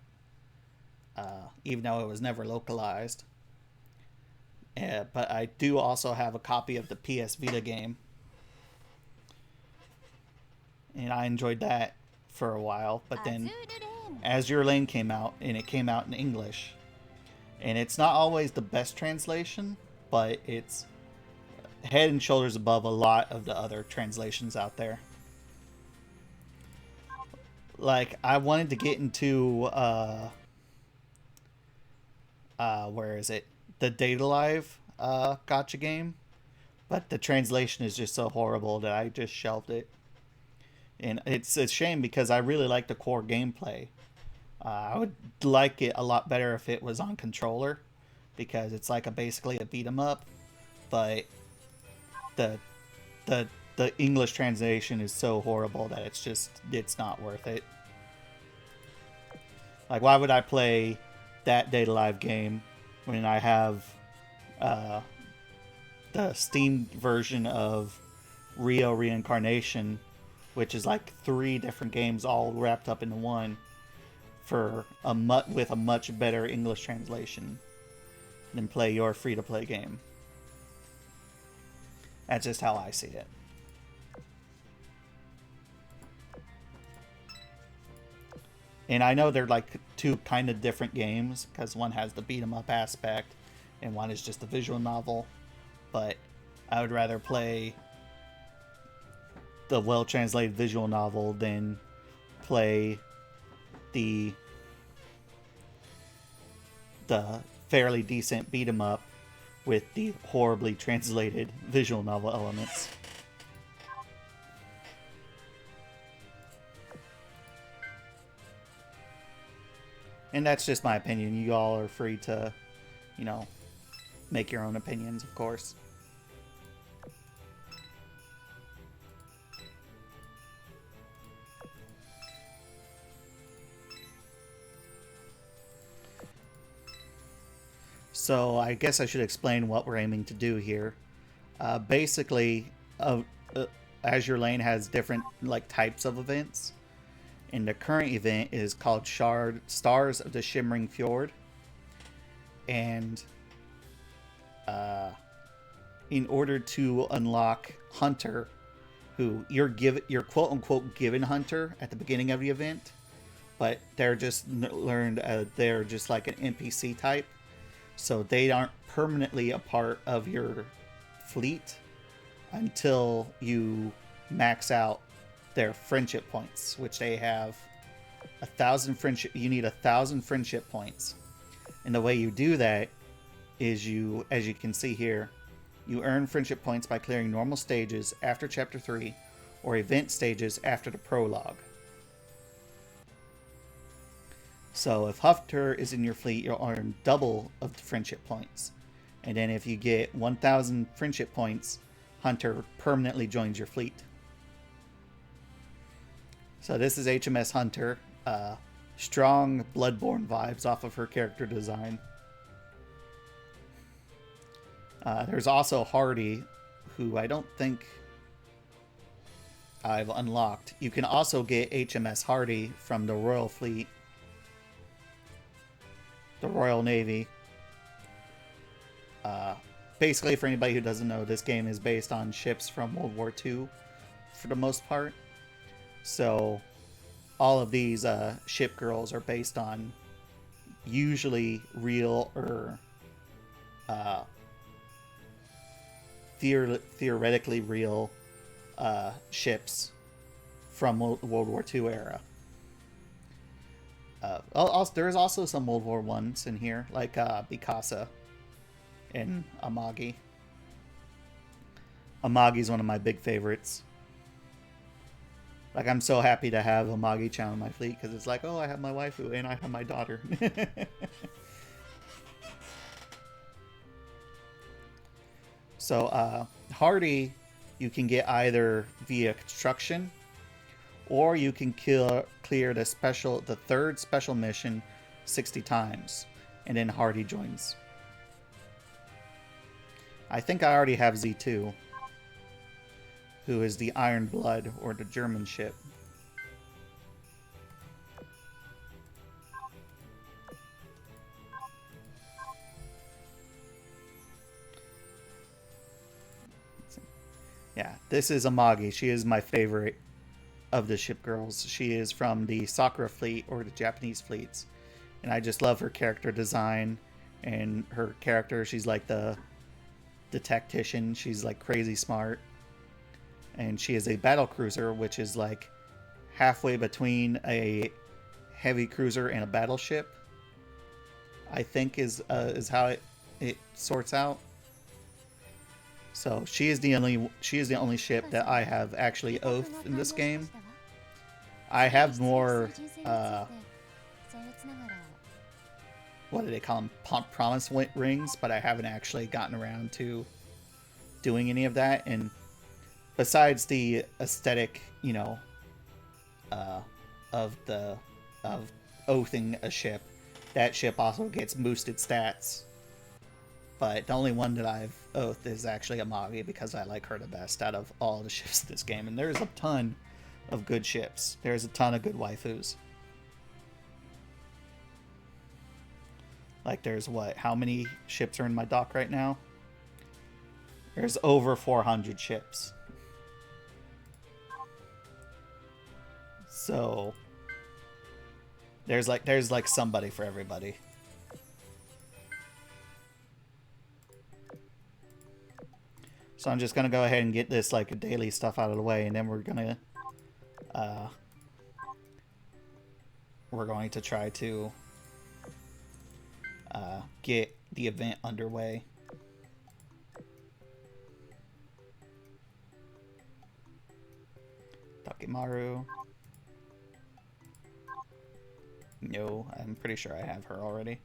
even though it was never localized. But I do also have a copy of the PS Vita game, and I enjoyed that for a while. But then Azure Lane came out, and it came out in English, and it's not always the best translation, but it's head and shoulders above a lot of the other translations out there. Like I wanted to get into where is it? The Data Live gotcha game, but the translation is just so horrible that I just shelved it. And it's a shame because I really like the core gameplay. I would like it a lot better if it was on controller because it's like basically a beat 'em up, but the the English translation is so horrible that it's not worth it. Like why would I play that Data Live game when I have the Steam version of Rio Reincarnation, which is like 3 different games all wrapped up into one for with a much better English translation than play your free-to-play game. That's just how I see it. And I know they're like 2 kind of different games because one has the beat 'em up aspect and one is just a visual novel, but I would rather play the well-translated visual novel than play the fairly decent beat 'em up with the horribly translated visual novel elements. And that's just my opinion. You all are free to, you know, make your own opinions, of course. So I guess I should explain what we're aiming to do here. Basically, Azure Lane has different like types of events. And the current event is called Stars of the Shimmering Fjord. And in order to unlock Hunter, who you're quote unquote given Hunter at the beginning of the event, but they're just they're just like an NPC type, so they aren't permanently a part of your fleet. until you max out their friendship points, which they have 1,000 friendship. You need 1,000 friendship points, and the way you do that is you, as you can see here, you earn friendship points by clearing normal stages after Chapter 3 or event stages after the prologue. So if Hunter is in your fleet, you'll earn double of the friendship points. And then if you get 1,000 friendship points, Hunter permanently joins your fleet. So this is HMS Hunter. Strong Bloodborne vibes off of her character design. There's also Hardy, who I don't think I've unlocked. You can also get HMS Hardy from the Royal Fleet, the Royal Navy. Basically, for anybody who doesn't know, this game is based on ships from World War II for the most part. So all of these ship girls are based on usually real or theoretically real ships from World War II era. There's also some World War Ones in here, like Bikasa and Amagi. Amagi's one of my big favorites. Like, I'm so happy to have Amagi-chan on my fleet, because it's like, oh, I have my waifu and I have my daughter. So, Hardy, you can get either via construction, or you can clear the third special mission 60 times, and then Hardy joins. I think I already have Z2, who is the Iron Blood, or the German ship. Yeah, this is Amagi. She is my favorite of the ship girls. She is from the Sakura fleet, or the Japanese fleets. And I just love her character design and her character. She's like the tactician. She's like crazy smart. And she is a battle cruiser, which is like halfway between a heavy cruiser and a battleship. I think is how it sorts out. So she is the only ship that I have actually oathed in this game. I have more what do they call them? Promise rings, but I haven't actually gotten around to doing any of that. And besides the aesthetic, you know, of oathing a ship, that ship also gets boosted stats. But the only one that I've oathed is actually Amagi, because I like her the best out of all the ships in this game. And there's a ton of good ships. There's a ton of good waifus. Like, there's what? How many ships are in my dock right now? There's over 400 ships. So there's like somebody for everybody. So I'm just gonna go ahead and get this like daily stuff out of the way, and then we're going to try to get the event underway. Takimaru. No, I'm pretty sure I have her already.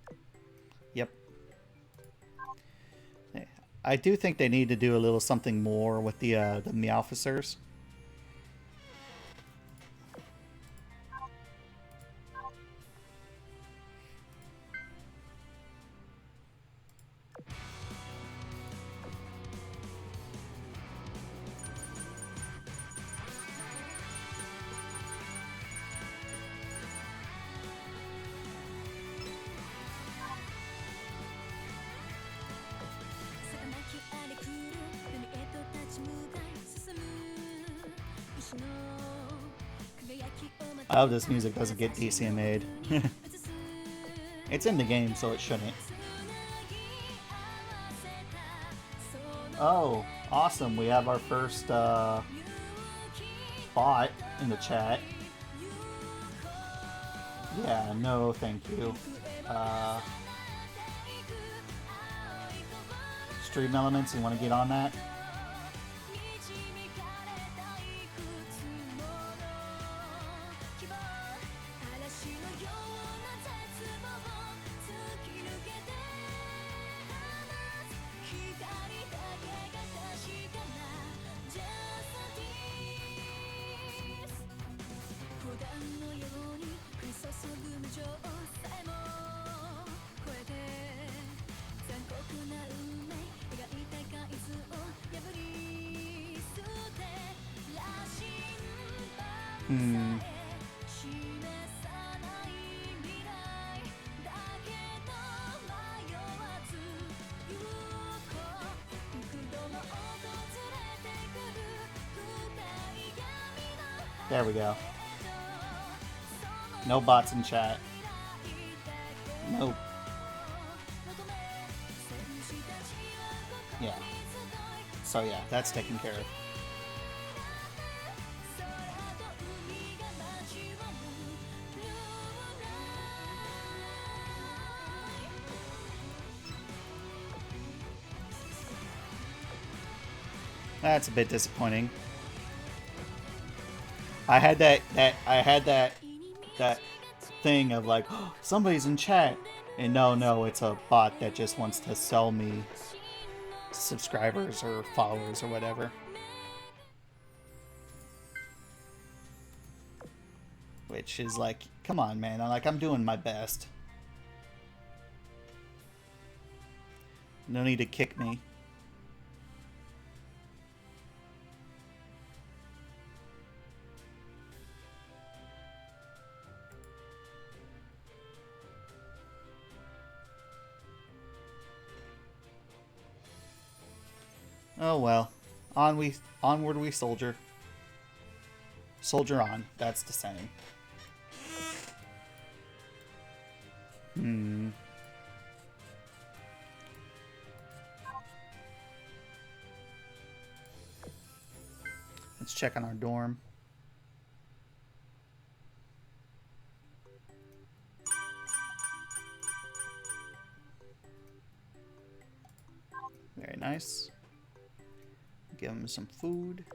Yep. I do think they need to do a little something more with the Meowficers. I hope this music doesn't get DCMA'd. It's in the game, so it shouldn't. Oh, Awesome, we have our first bot in the chat. Yeah, no, thank you. Stream Elements, you want to get on that? There we go. No bots in chat. Nope. Yeah. So yeah, that's taken care of. That's a bit disappointing. I had that thing of like, oh, somebody's in chat, and no, it's a bot that just wants to sell me subscribers or followers or whatever. Which is like, come on, man. I'm doing my best. No need to kick me. Oh well. Onward we soldier. Soldier on. That's the saying. Let's check on our dorm. Very nice. Give him some food.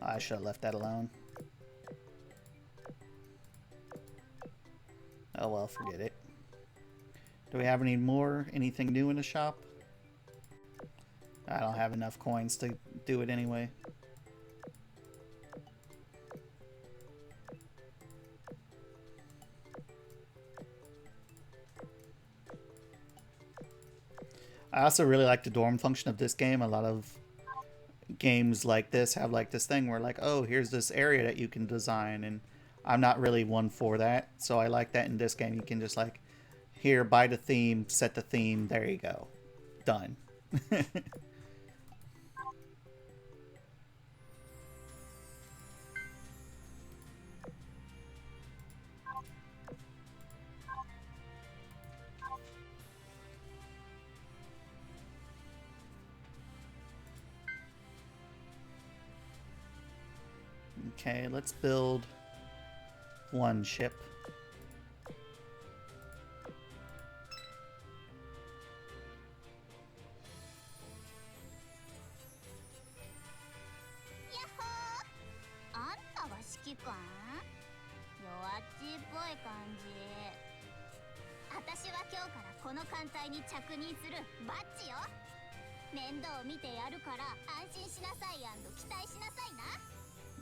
I should have left that alone. Oh well, forget it. Do we have anything new in the shop? I don't have enough coins to do it anyway. I also really like the dorm function of this game. A lot of games like this have like this thing where like, oh, here's this area that you can design, and I'm not really one for that. So I like that in this game. You can just like, here, buy the theme, set the theme, there you go. Done. Okay, let's build one ship.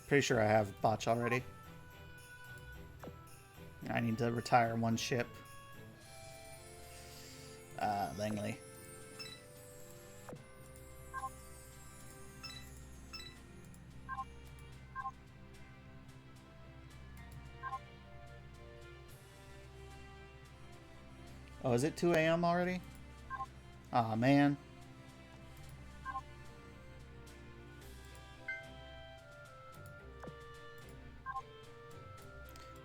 Pretty sure I have bots already. I need to retire one ship. Langley. Oh, is it 2 a.m. already? Aw, man.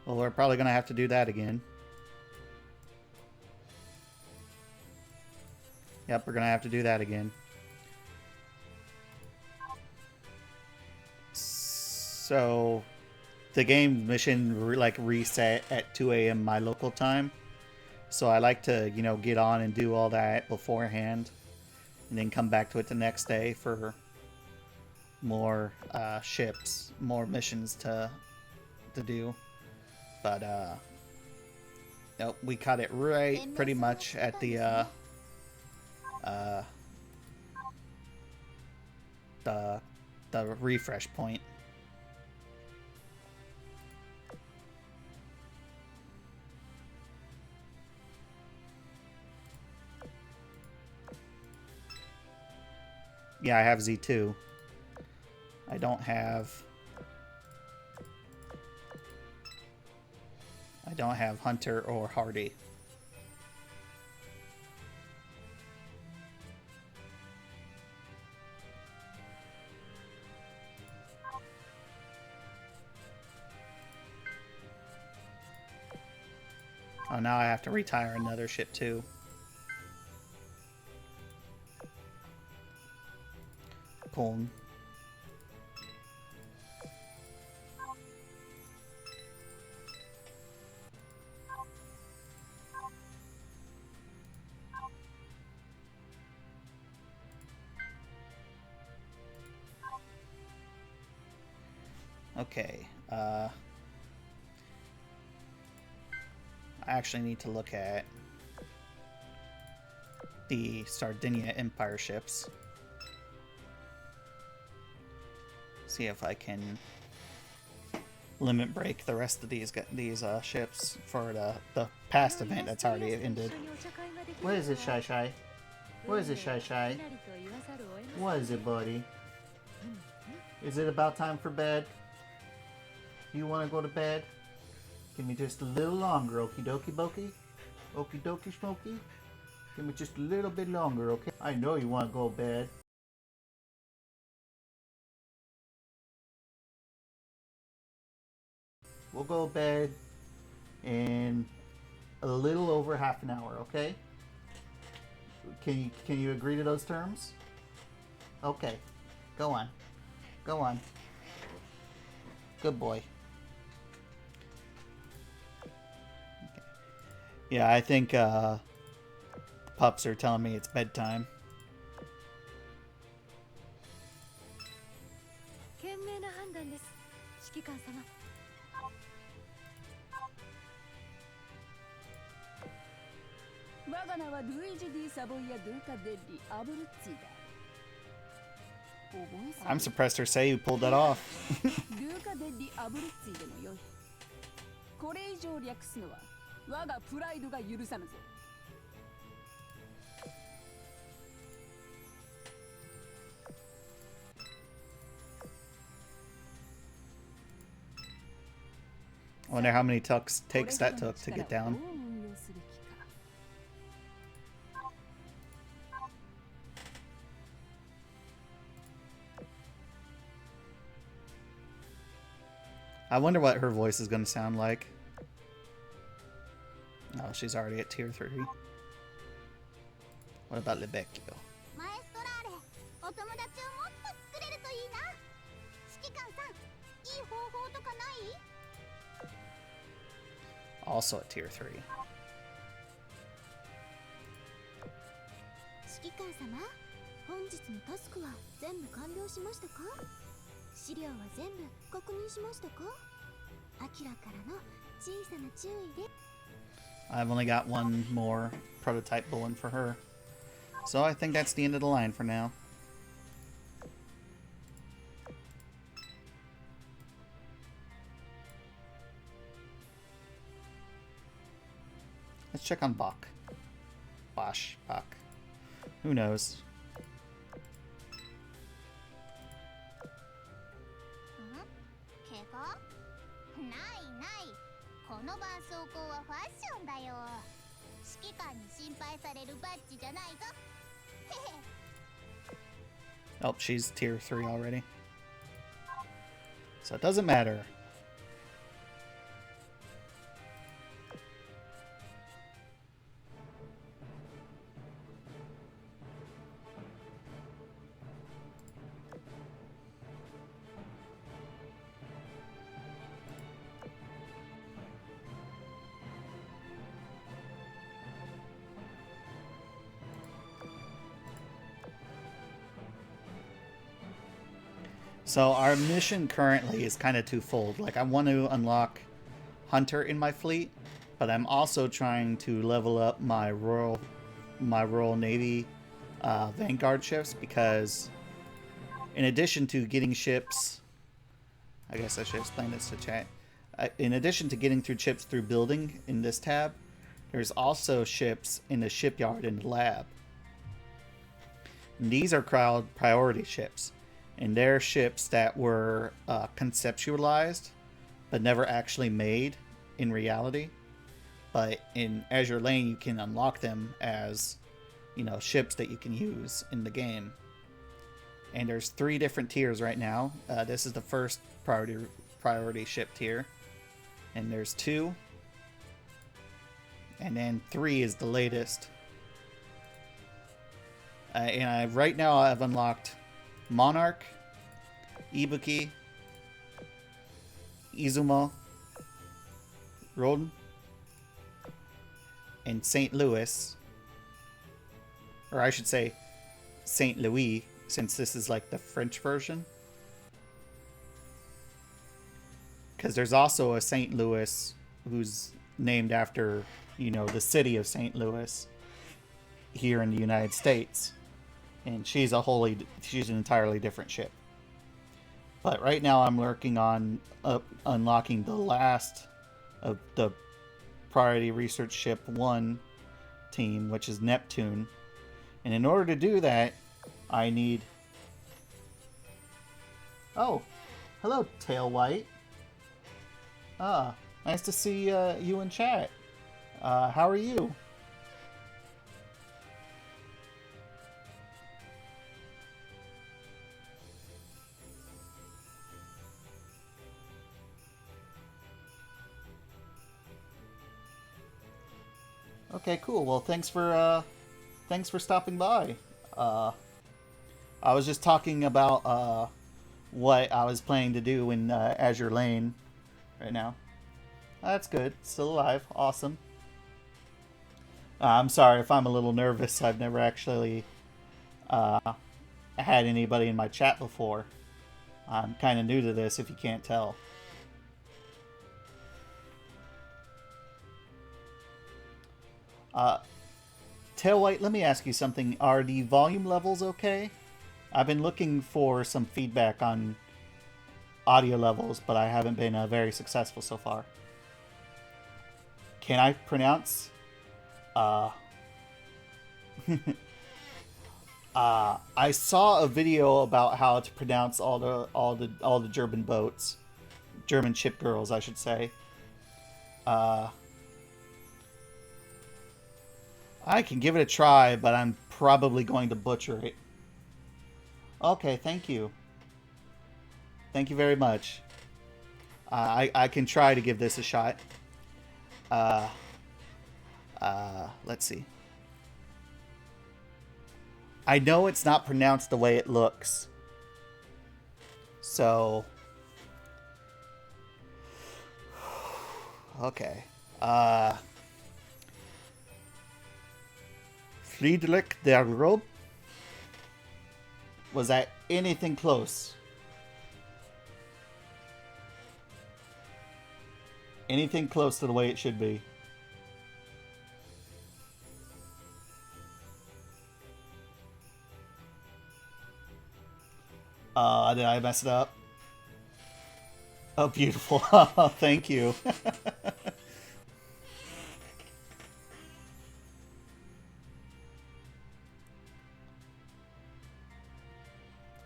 Well, we're probably going to have to do that again. Yep, we're gonna have to do that again. So, the game mission like reset at 2 a.m. my local time. So I like to, you know, get on and do all that beforehand, and then come back to it the next day for more ships, more missions to do. But nope, we caught it right pretty much at the refresh point. Yeah, I have Z2. I don't have Hunter or Hardy. Oh, now I have to retire another ship too. Cool. Okay. I actually need to look at the Sardinia Empire ships. See if I can limit break the rest of these ships for the past event that's already ended. What is it, Shy Shy? What is it, Shy Shy? What is it, buddy? Is it about time for bed? You want to go to bed? Give me just a little longer, okie dokie bokey? Okie dokie smoky? Give me just a little bit longer, okay? I know you want to go to bed. We'll go to bed in a little over half an hour, okay? Can you agree to those terms? Okay. Go on. Go on. Good boy. Okay. Yeah, I think the pups are telling me it's bedtime. I'm surprised her say you pulled that off. I wonder how many takes that took to get down. I wonder what her voice is going to sound like. Oh, she's already at tier 3. What about Lebecchio? Also at tier 3. I've only got one more prototype bullet for her. So I think that's the end of the line for now. Let's check on Bach. Bosch. Bach. Who knows? Oh, she's tier 3 already. So it doesn't matter. So our mission currently is kind of twofold. Like, I want to unlock Hunter in my fleet, but I'm also trying to level up my Royal Navy Vanguard ships, because in addition to getting ships, I guess I should explain this to chat. In addition to getting through ships through building in this tab, there's also ships in the shipyard and the lab. And these are crowd priority ships, and they're ships that were conceptualized but never actually made in reality. But in Azur Lane, you can unlock them as, you know, ships that you can use in the game. And there's 3 different tiers right now. This is the first priority ship tier, and there's 2, and then 3 is the latest. And right now I've unlocked Monarch, Ibuki, Izuma, Roden, and St. Louis, or I should say St. Louis, since this is like the French version. Because there's also a St. Louis who's named after, you know, the city of St. Louis here in the United States. And she's an entirely different ship. But right now I'm working on unlocking the last of the Priority Research Ship 1 team, which is Neptune. And in order to do that, I need... Oh, hello, Tail White. Ah, nice to see you in chat. How are you? Okay, cool. Well, thanks for stopping by. I was just talking about what I was planning to do in Azur Lane right now. That's good. Still alive. Awesome. I'm sorry if I'm a little nervous. I've never actually had anybody in my chat before. I'm kind of new to this, if you can't tell. Tail White, let me ask you something. Are the volume levels okay? I've been looking for some feedback on audio levels, but I haven't been very successful so far. Can I pronounce? I saw a video about how to pronounce all the German boats, German ship girls, I should say. I can give it a try, but I'm probably going to butcher it. Okay, thank you. Thank you very much. I can try to give this a shot. Let's see. I know it's not pronounced the way it looks. So... Okay. Friedrich der Grob? Was that anything close? Anything close to the way it should be? Did I mess it up? Oh, beautiful. Thank you.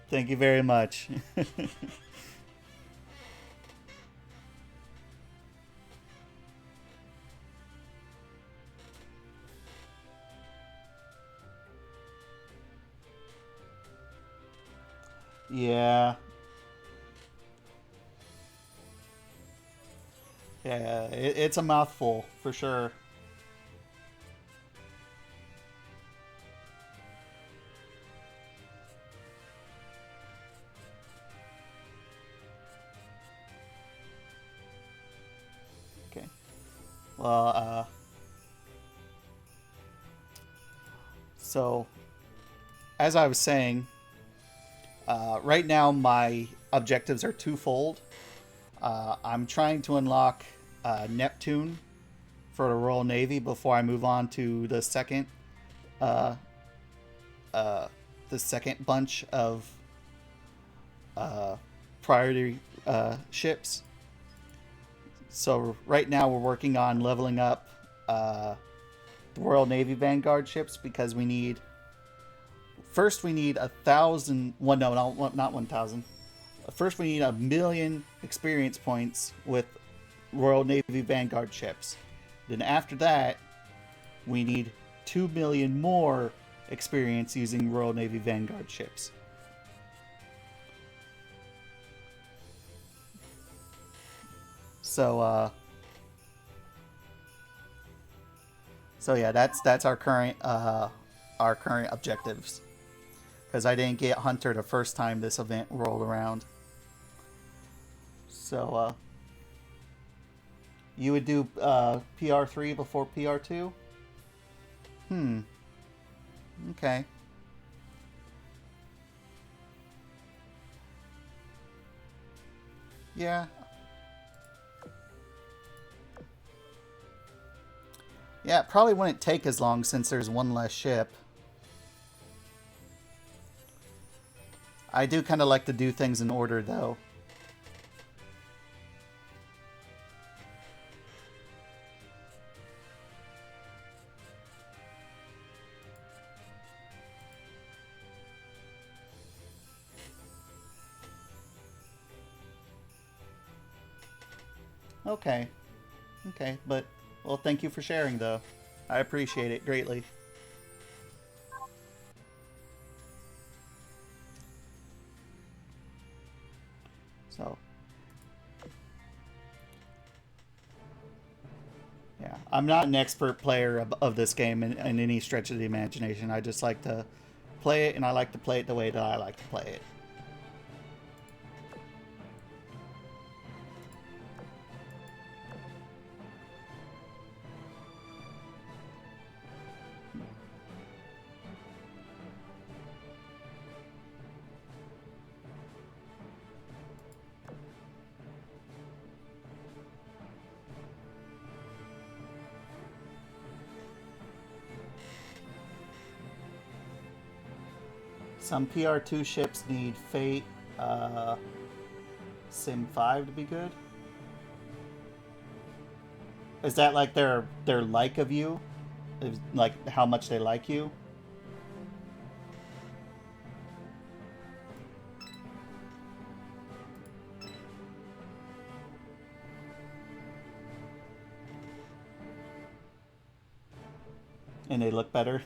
Thank you very much. Yeah. Yeah, it's a mouthful, for sure. Okay. Well, so, as I was saying, right now my objectives are twofold. I'm trying to unlock Neptune for the Royal Navy before I move on to the second bunch of priority ships. So right now we're working on leveling up the Royal Navy Vanguard ships because we need... First we need 1,000... Well, no, not 1,000. First we need 1,000,000 experience points with Royal Navy Vanguard ships. Then after that, we need 2 million more experience using Royal Navy Vanguard ships. So yeah, that's our current objectives. Because I didn't get Hunter the first time this event rolled around. So you would do PR3 before PR2? Okay. Yeah. Yeah, it probably wouldn't take as long since there's one less ship. I do kind of like to do things in order, though. Okay. Okay, but... Well, thank you for sharing, though. I appreciate it greatly. So... Yeah, I'm not an expert player of this game in any stretch of the imagination. I just like to play it, and I like to play it the way that I like to play it. Some PR2 ships need Fate Sim 5 to be good. Is that like their like of you? Like how much they like you? And they look better?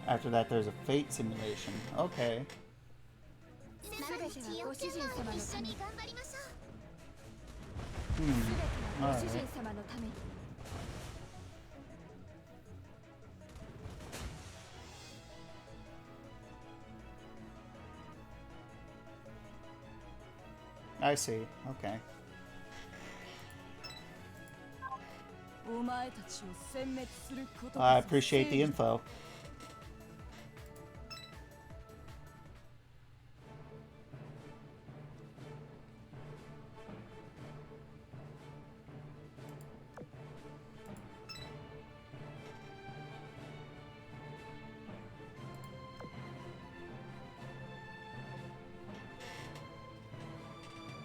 After that, there's a Fate simulation. Okay. Alright. I see. Okay. I appreciate the info.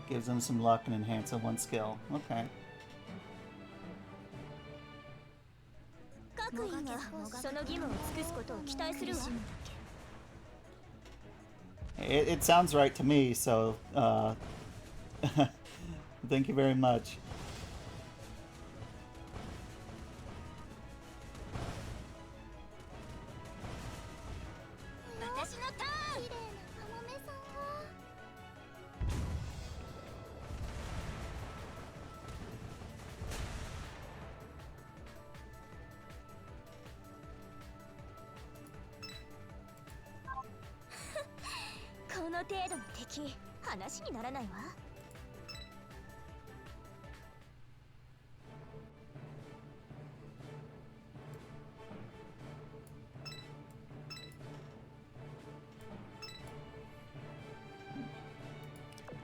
Gives them some luck and enhances one skill. Okay. It sounds right to me, so thank you very much. の程度の敵、話にならないわ。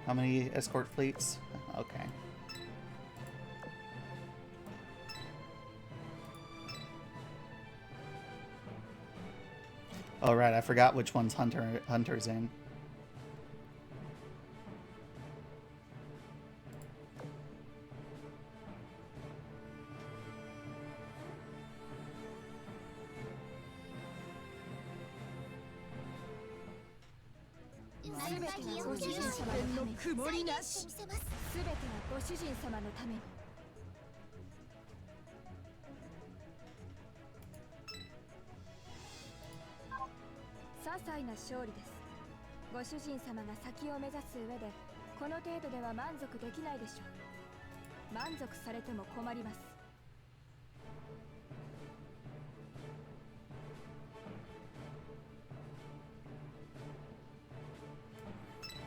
How many escort fleets? Okay. Oh right, I forgot which one's Hunter's in.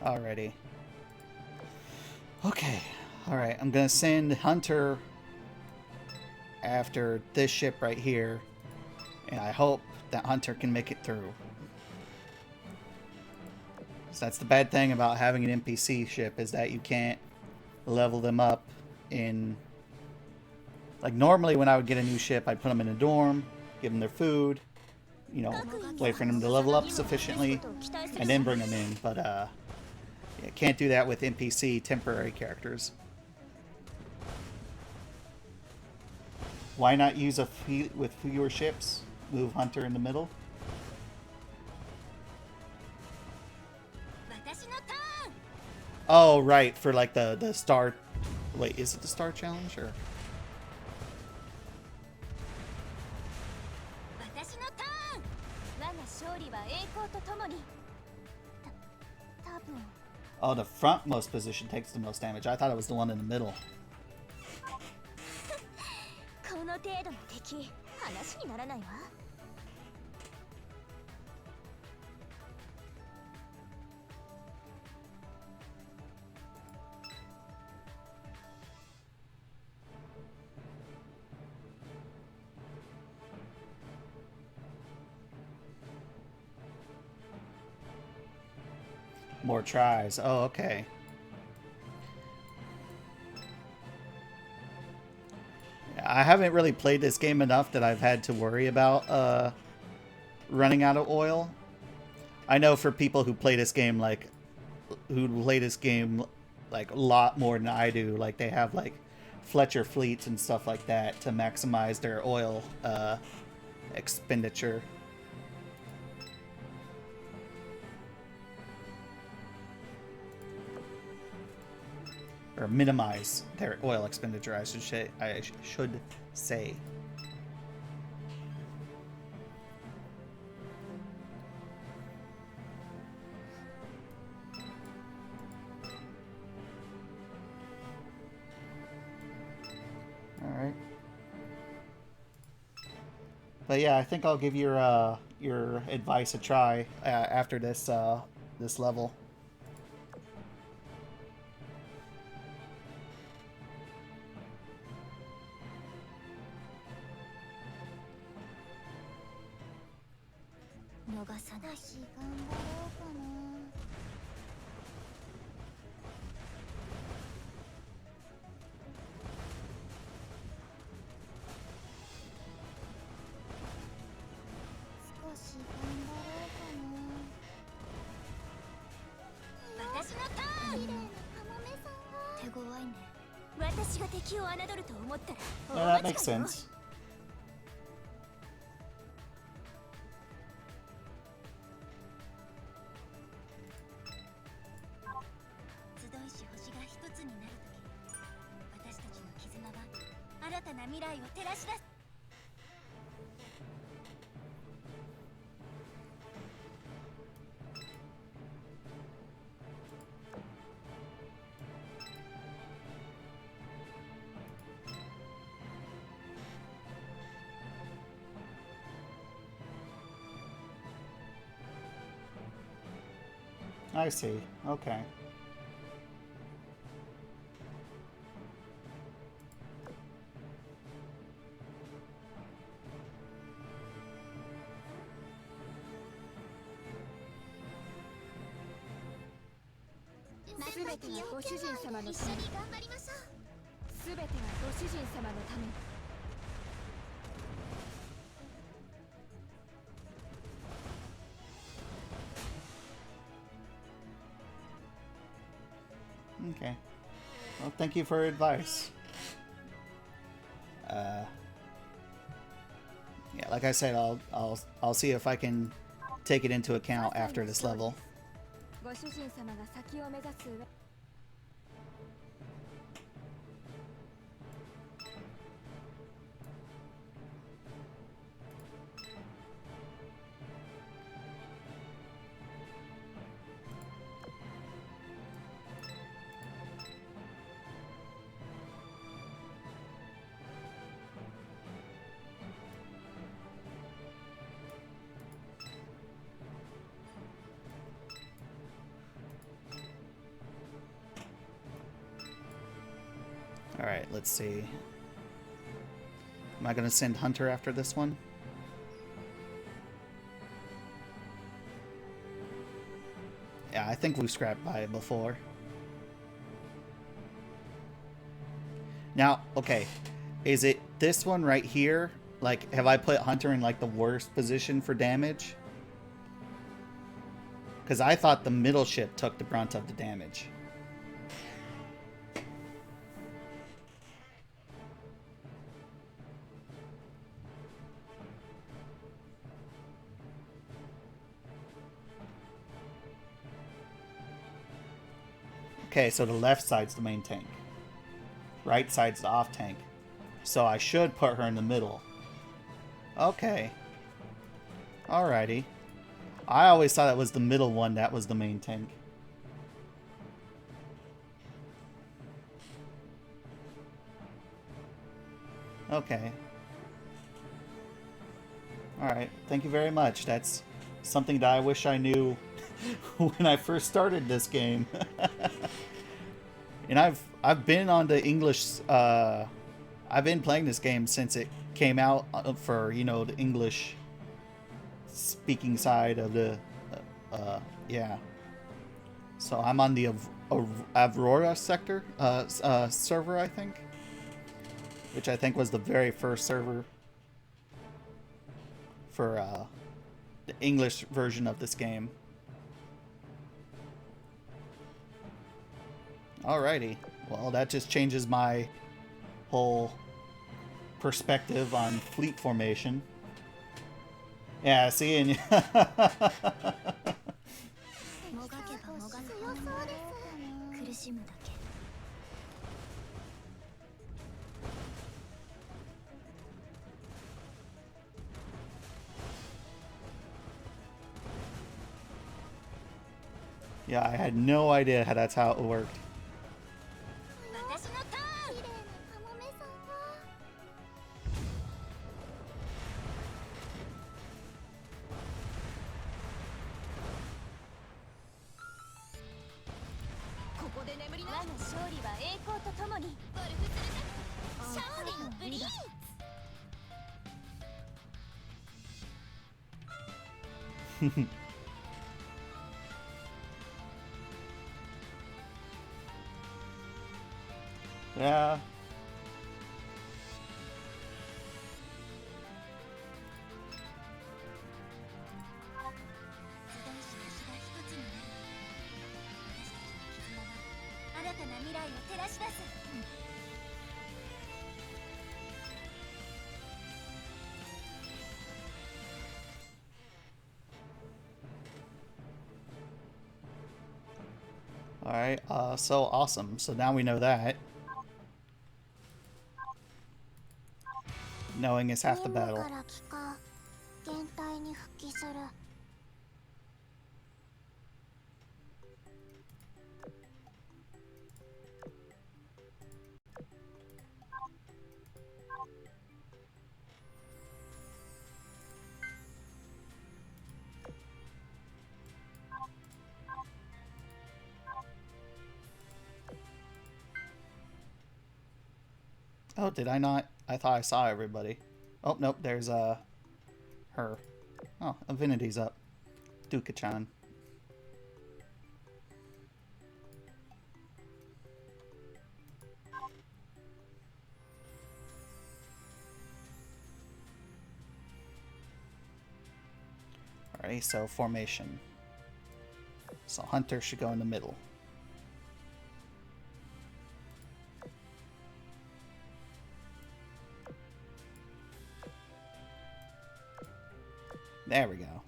Alrighty. Okay. Alright, I'm gonna send Hunter after this ship right here. And I hope that Hunter can make it through. So that's the bad thing about having an NPC ship, is that you can't level them up in... Like, normally when I would get a new ship, I'd put them in a dorm, give them their food, you know, wait for them to level up sufficiently, and then bring them in. But, yeah, can't do that with NPC temporary characters. Why not use a fleet with fewer ships? Move Hunter in the middle? Oh, right, for like the star... Wait, is it the star challenge, or...? Oh, the frontmost position takes the most damage. I thought it was the one in the middle. More tries. Oh, okay. I haven't really played this game enough that I've had to worry about running out of oil. I know for people who play this game like a lot more than I do, like they have like Fletcher fleets and stuff like that to maximize their oil expenditure. Or minimize their oil expenditure, I should say. Alright. But yeah, I think I'll give your advice a try after this this level. Well, that makes sense. I see. Okay. Okay. Well, thank you for your advice. Yeah, like I said, I'll see if I can take it into account after this level. Alright, let's see. Am I going to send Hunter after this one? Yeah, I think we've scrapped by it before. Now, okay. Is it this one right here? Like, have I put Hunter in, like, the worst position for damage? Because I thought the middle ship took the brunt of the damage. Okay, so the left side's the main tank. Right side's the off tank. So I should put her in the middle. Okay. Alrighty. I always thought it was the middle one that was the main tank. Okay. Alright, thank you very much. That's something that I wish I knew when I first started this game. And I've been on the English I've been playing this game since it came out for, you know, the English speaking side of the yeah. So I'm on the Aurora sector server, I think, which I think was the very first server for the English version of this game. Alrighty. Well, that just changes my whole perspective on fleet formation. Yeah, see, and yeah, I had no idea how that's how it worked. Yeah. Alright, so awesome. So now we know that. Knowing is half the battle. Oh, did I not? I thought I saw everybody. Oh, nope, there's her. Oh, Affinity's up. Duka-chan. Alright, so formation. So Hunter should go in the middle. There we go.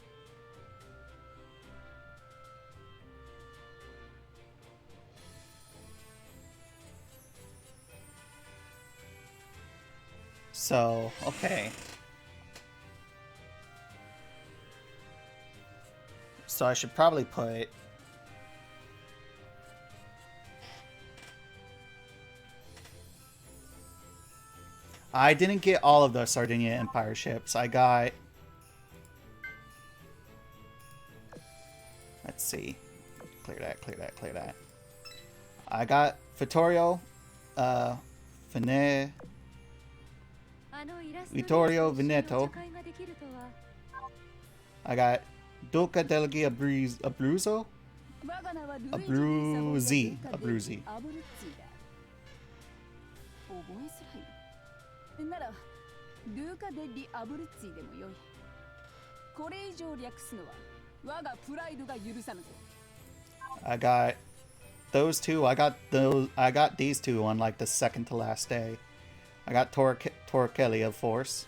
So, okay. So I should probably put... I didn't get all of the Sardinia Empire ships. I got... Let's see. Clear that, clear that, clear that. I got Vittorio, Vittorio Veneto. I got Duca degli Abruzzo? Abruzzi. Abruzzi. ならルーカ・デ・リ・アブルッツィでもよい。これ以上略すのは我がプライドが許さぬぞ。 I got those two. I got these two on like the second to last day. I got Torquelli, of course.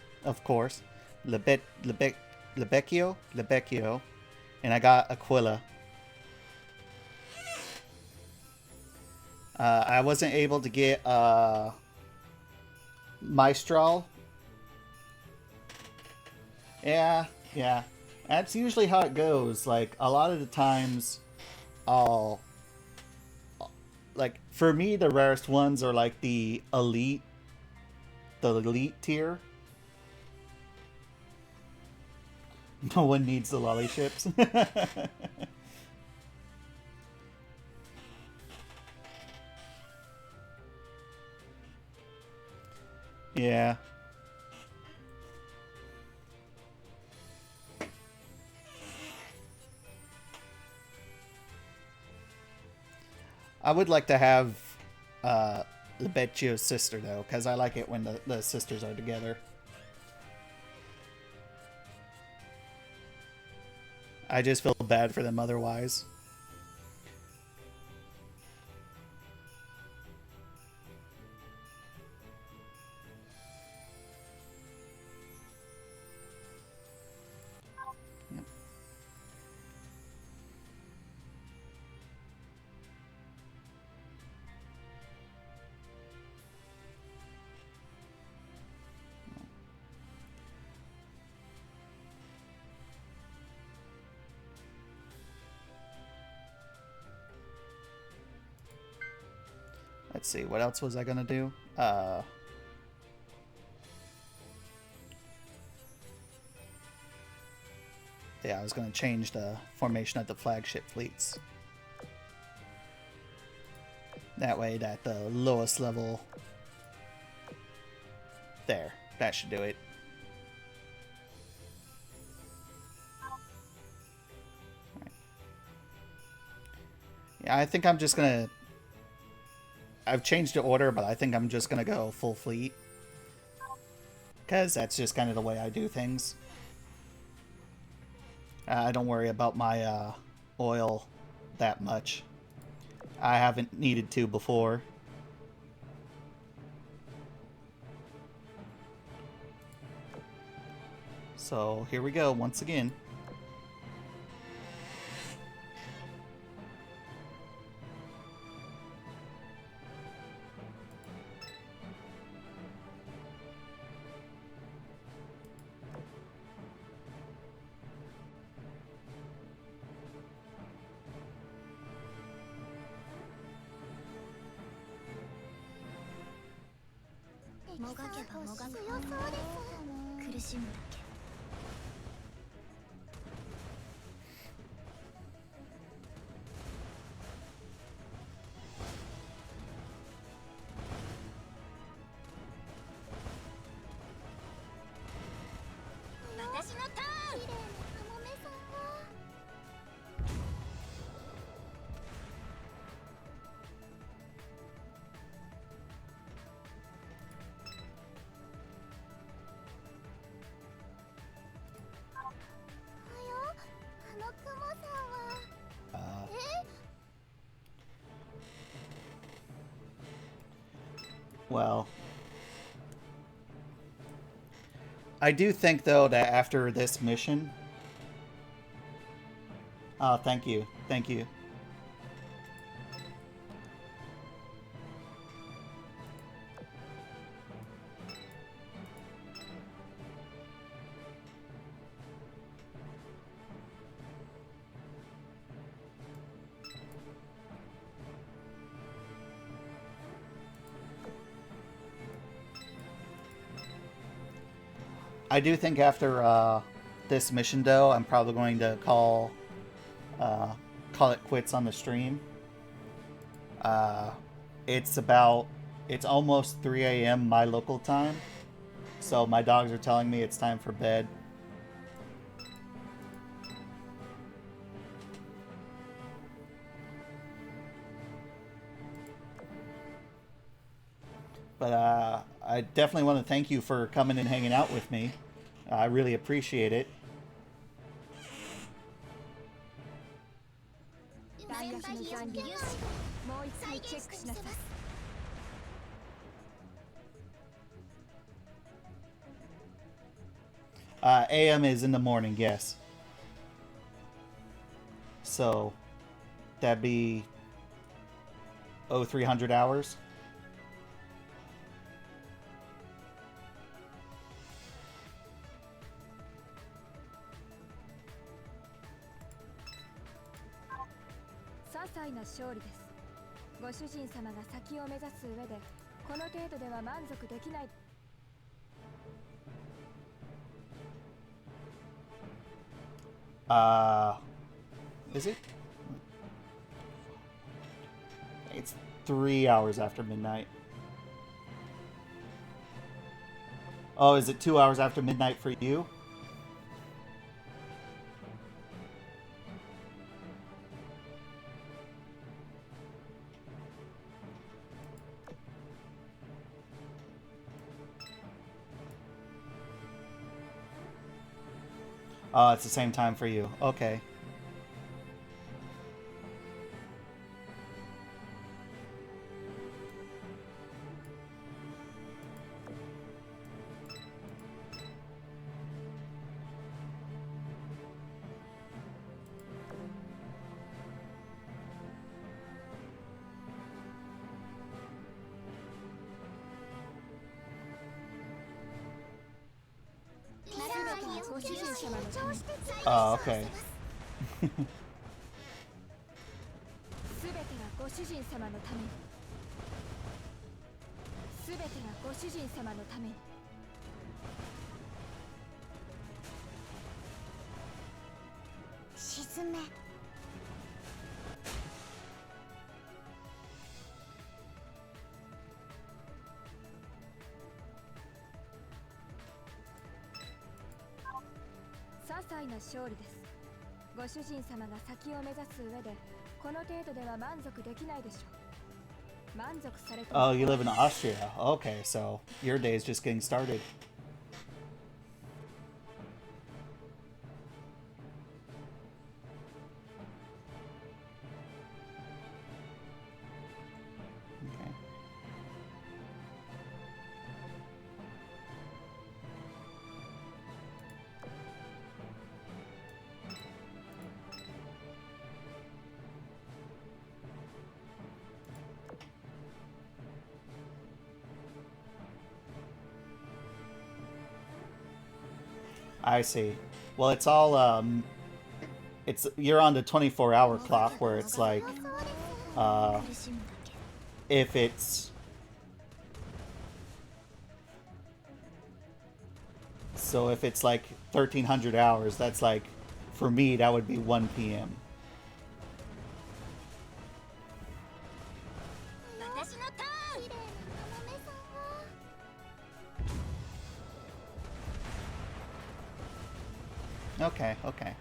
Lebecchio, and I got Aquila. I wasn't able to get Maestral. Yeah. That's usually how it goes. Like, a lot of the times, I'll... Like, for me, the rarest ones are, like, the elite tier. No one needs the lolly ships. Yeah. I would like to have Lebecchio's sister, though, because I like it when the sisters are together. I just feel bad for them otherwise. Yep. Let's see, what else was I gonna do? Yeah, I was gonna change the formation of the flagship fleets. That way, that the lowest level... There, that should do it. Right. Yeah, I think I'm just gonna... I've changed the order, but I think I'm just gonna go full fleet. Because that's just kind of the way I do things. I don't worry about my oil that much. I haven't needed to before. So here we go once again. Well, I do think though that after this mission, thank you, thank you. I do think after this mission, though, I'm probably going to call it quits on the stream. It's almost 3 a.m. my local time, so my dogs are telling me it's time for bed. But I definitely want to thank you for coming and hanging out with me. I really appreciate it. 弾薬の残量もう一回チェックしなさい。 AM is in the morning, yes. So that'd be 0300 hours. Is it? It's 3 hours after midnight. Oh, is it 2 hours after midnight for you? Oh, it's the same time for you. Okay. Oh, okay. 全てはご主人様のために。全てはご主人様のために。沈め。些細な勝利です。ご主人様が先を目指す上で、この程度では満足できないでしょう。満足されて。Oh, you live in Austria. Okay, so your day is just getting started. Okay. I see. Well, it's all you're on the 24-hour clock where it's like if it's like 1300 hours, that's like for me that would be 1 p.m. Okay, okay.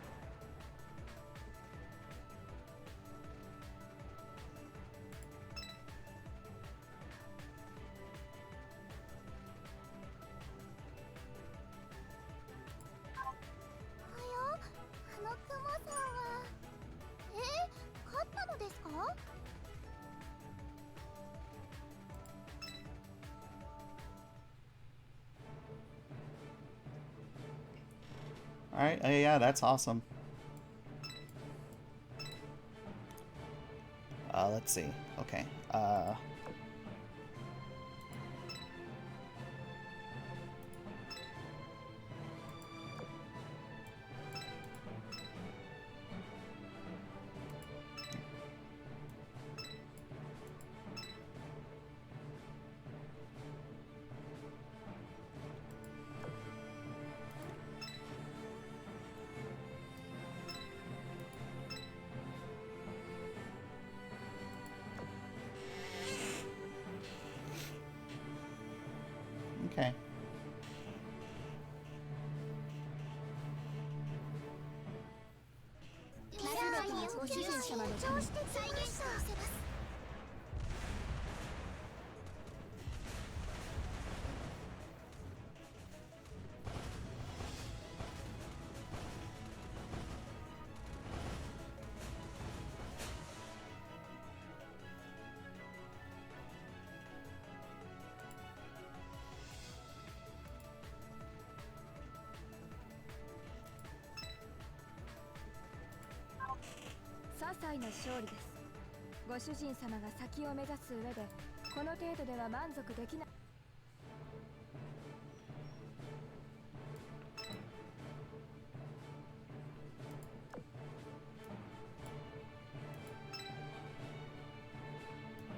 Alright, yeah, that's awesome. Let's see. Okay. Okay.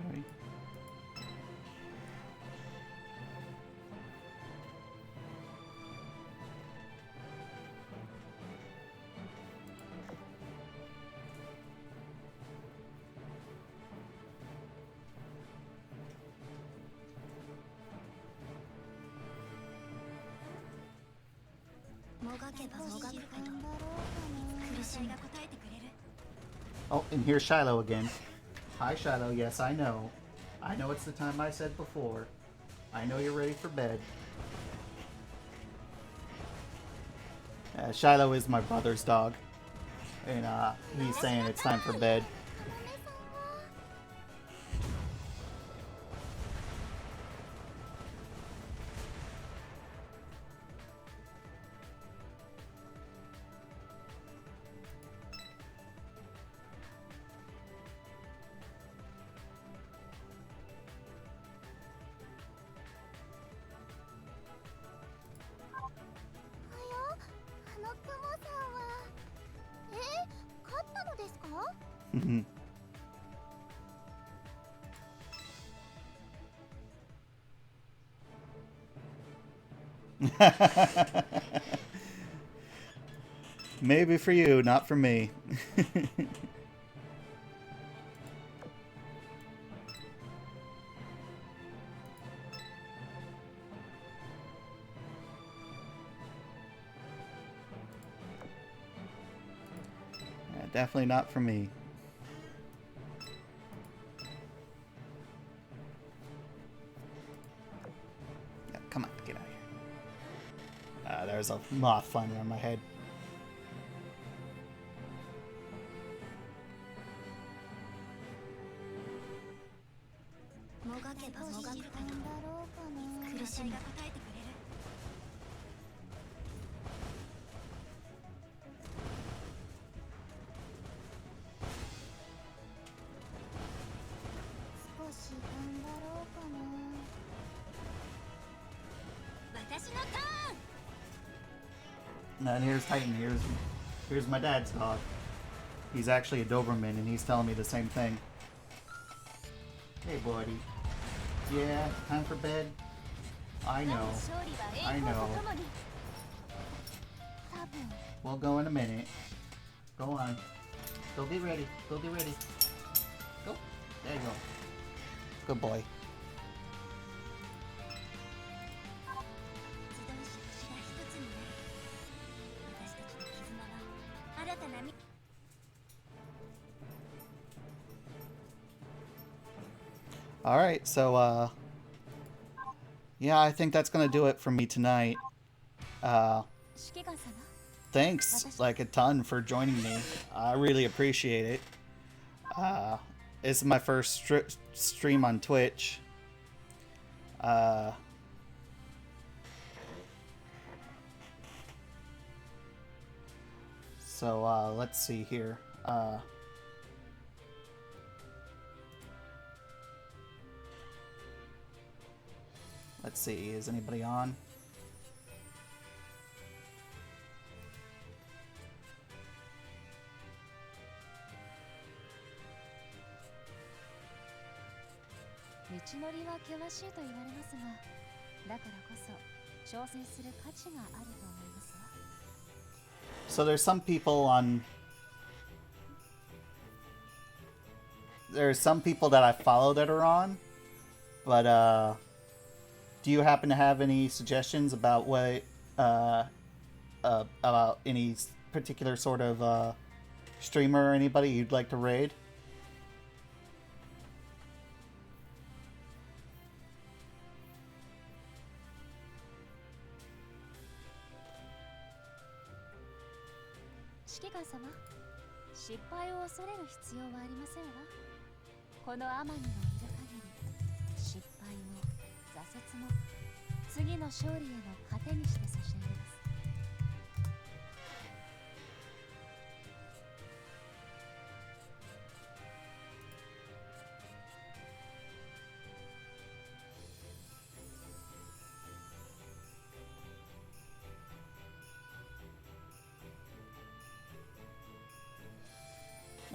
Alright. Oh, and here's Shiloh again. Hi, Shiloh. Yes, I know. I know it's the time I said before. I know you're ready for bed. Shiloh is my brother's dog. And he's saying it's time for bed. Maybe for you, not for me. Yeah, definitely not for me. Yeah, come on, get out of here. There's a moth flying around my head. And here's Titan. Here's my dad's dog. He's actually a Doberman, and he's telling me the same thing. Hey, buddy. Yeah, time for bed? I know. I know. We'll go in a minute. Go on. Go get ready. Go get ready. Go. There you go. Good boy. Alright, so, yeah, I think that's gonna do it for me tonight. Thanks, like, a ton for joining me. I really appreciate it. This is my first stream on Twitch. So let's see here. Let's see, is anybody on? So there's some people on... There's some people that I follow that are on, but do you happen to have any suggestions about what about any particular sort of streamer or anybody you'd like to raid?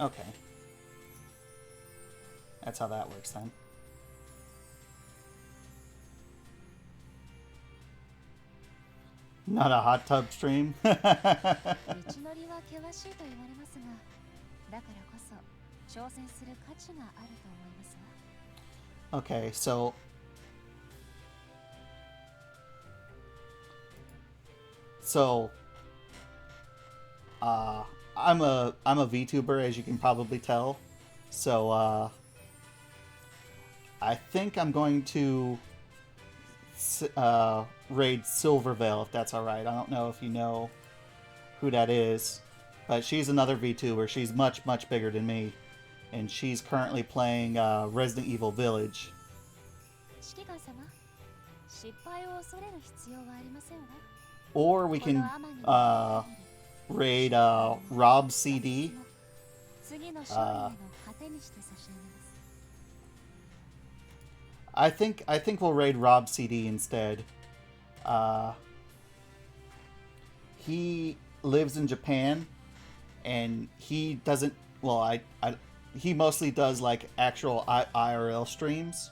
Okay. That's how that works then. Not a hot tub stream. Okay, so I'm a VTuber, as you can probably tell. So I think I'm going to raid Silverveil, if that's alright. I don't know if you know who that is, but she's another VTuber. She's much, much bigger than me, and she's currently playing Resident Evil Village. Or we can raid Rob CD. I think we'll raid Rob CD instead. He lives in Japan, and he doesn't. Well, he mostly does like actual IRL streams.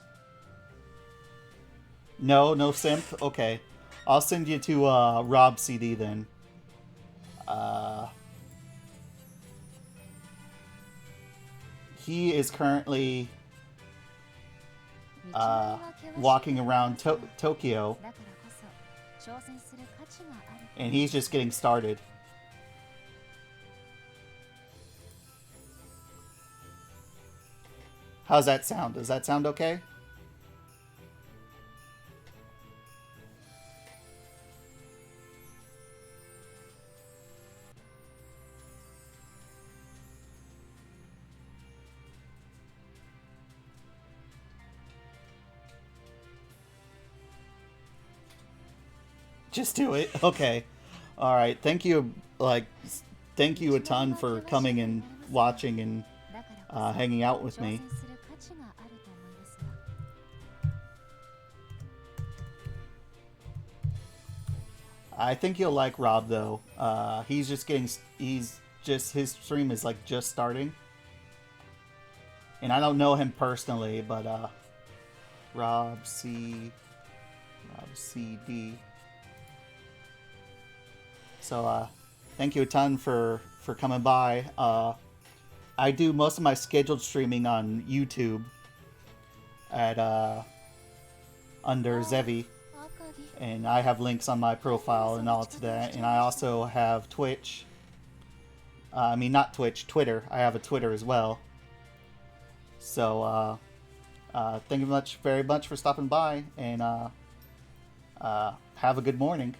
No simp. Okay, I'll send you to Rob CD then. He is currently walking around Tokyo, and he's just getting started. How's that sound? Does that sound okay? Just do it. Okay. All right. Thank you. Thank you a ton for coming and watching and hanging out with me. I think you'll like Rob though. His stream is like just starting, and I don't know him personally, but Rob CD. So thank you a ton for coming by. I do most of my scheduled streaming on YouTube at under Xevi, and I have links on my profile and all to that. And I also have Twitch. I mean, not Twitch, Twitter. I have a Twitter as well. So thank you very much for stopping by, and have a good morning.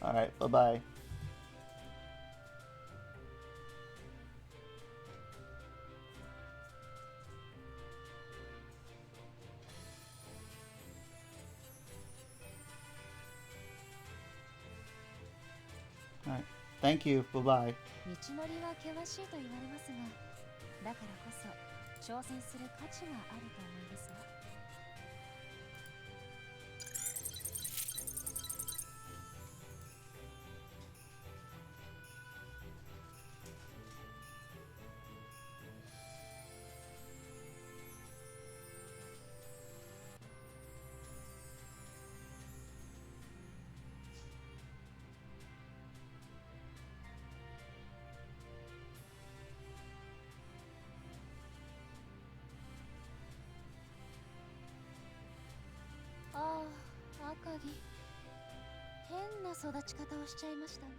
All right, bye-bye. All right. Thank you. Bye bye. 道のりは険しいと言われますが、だからこそ挑戦する価値があると思いますわ。ああ、赤城。変な育ち方をしちゃいましたね。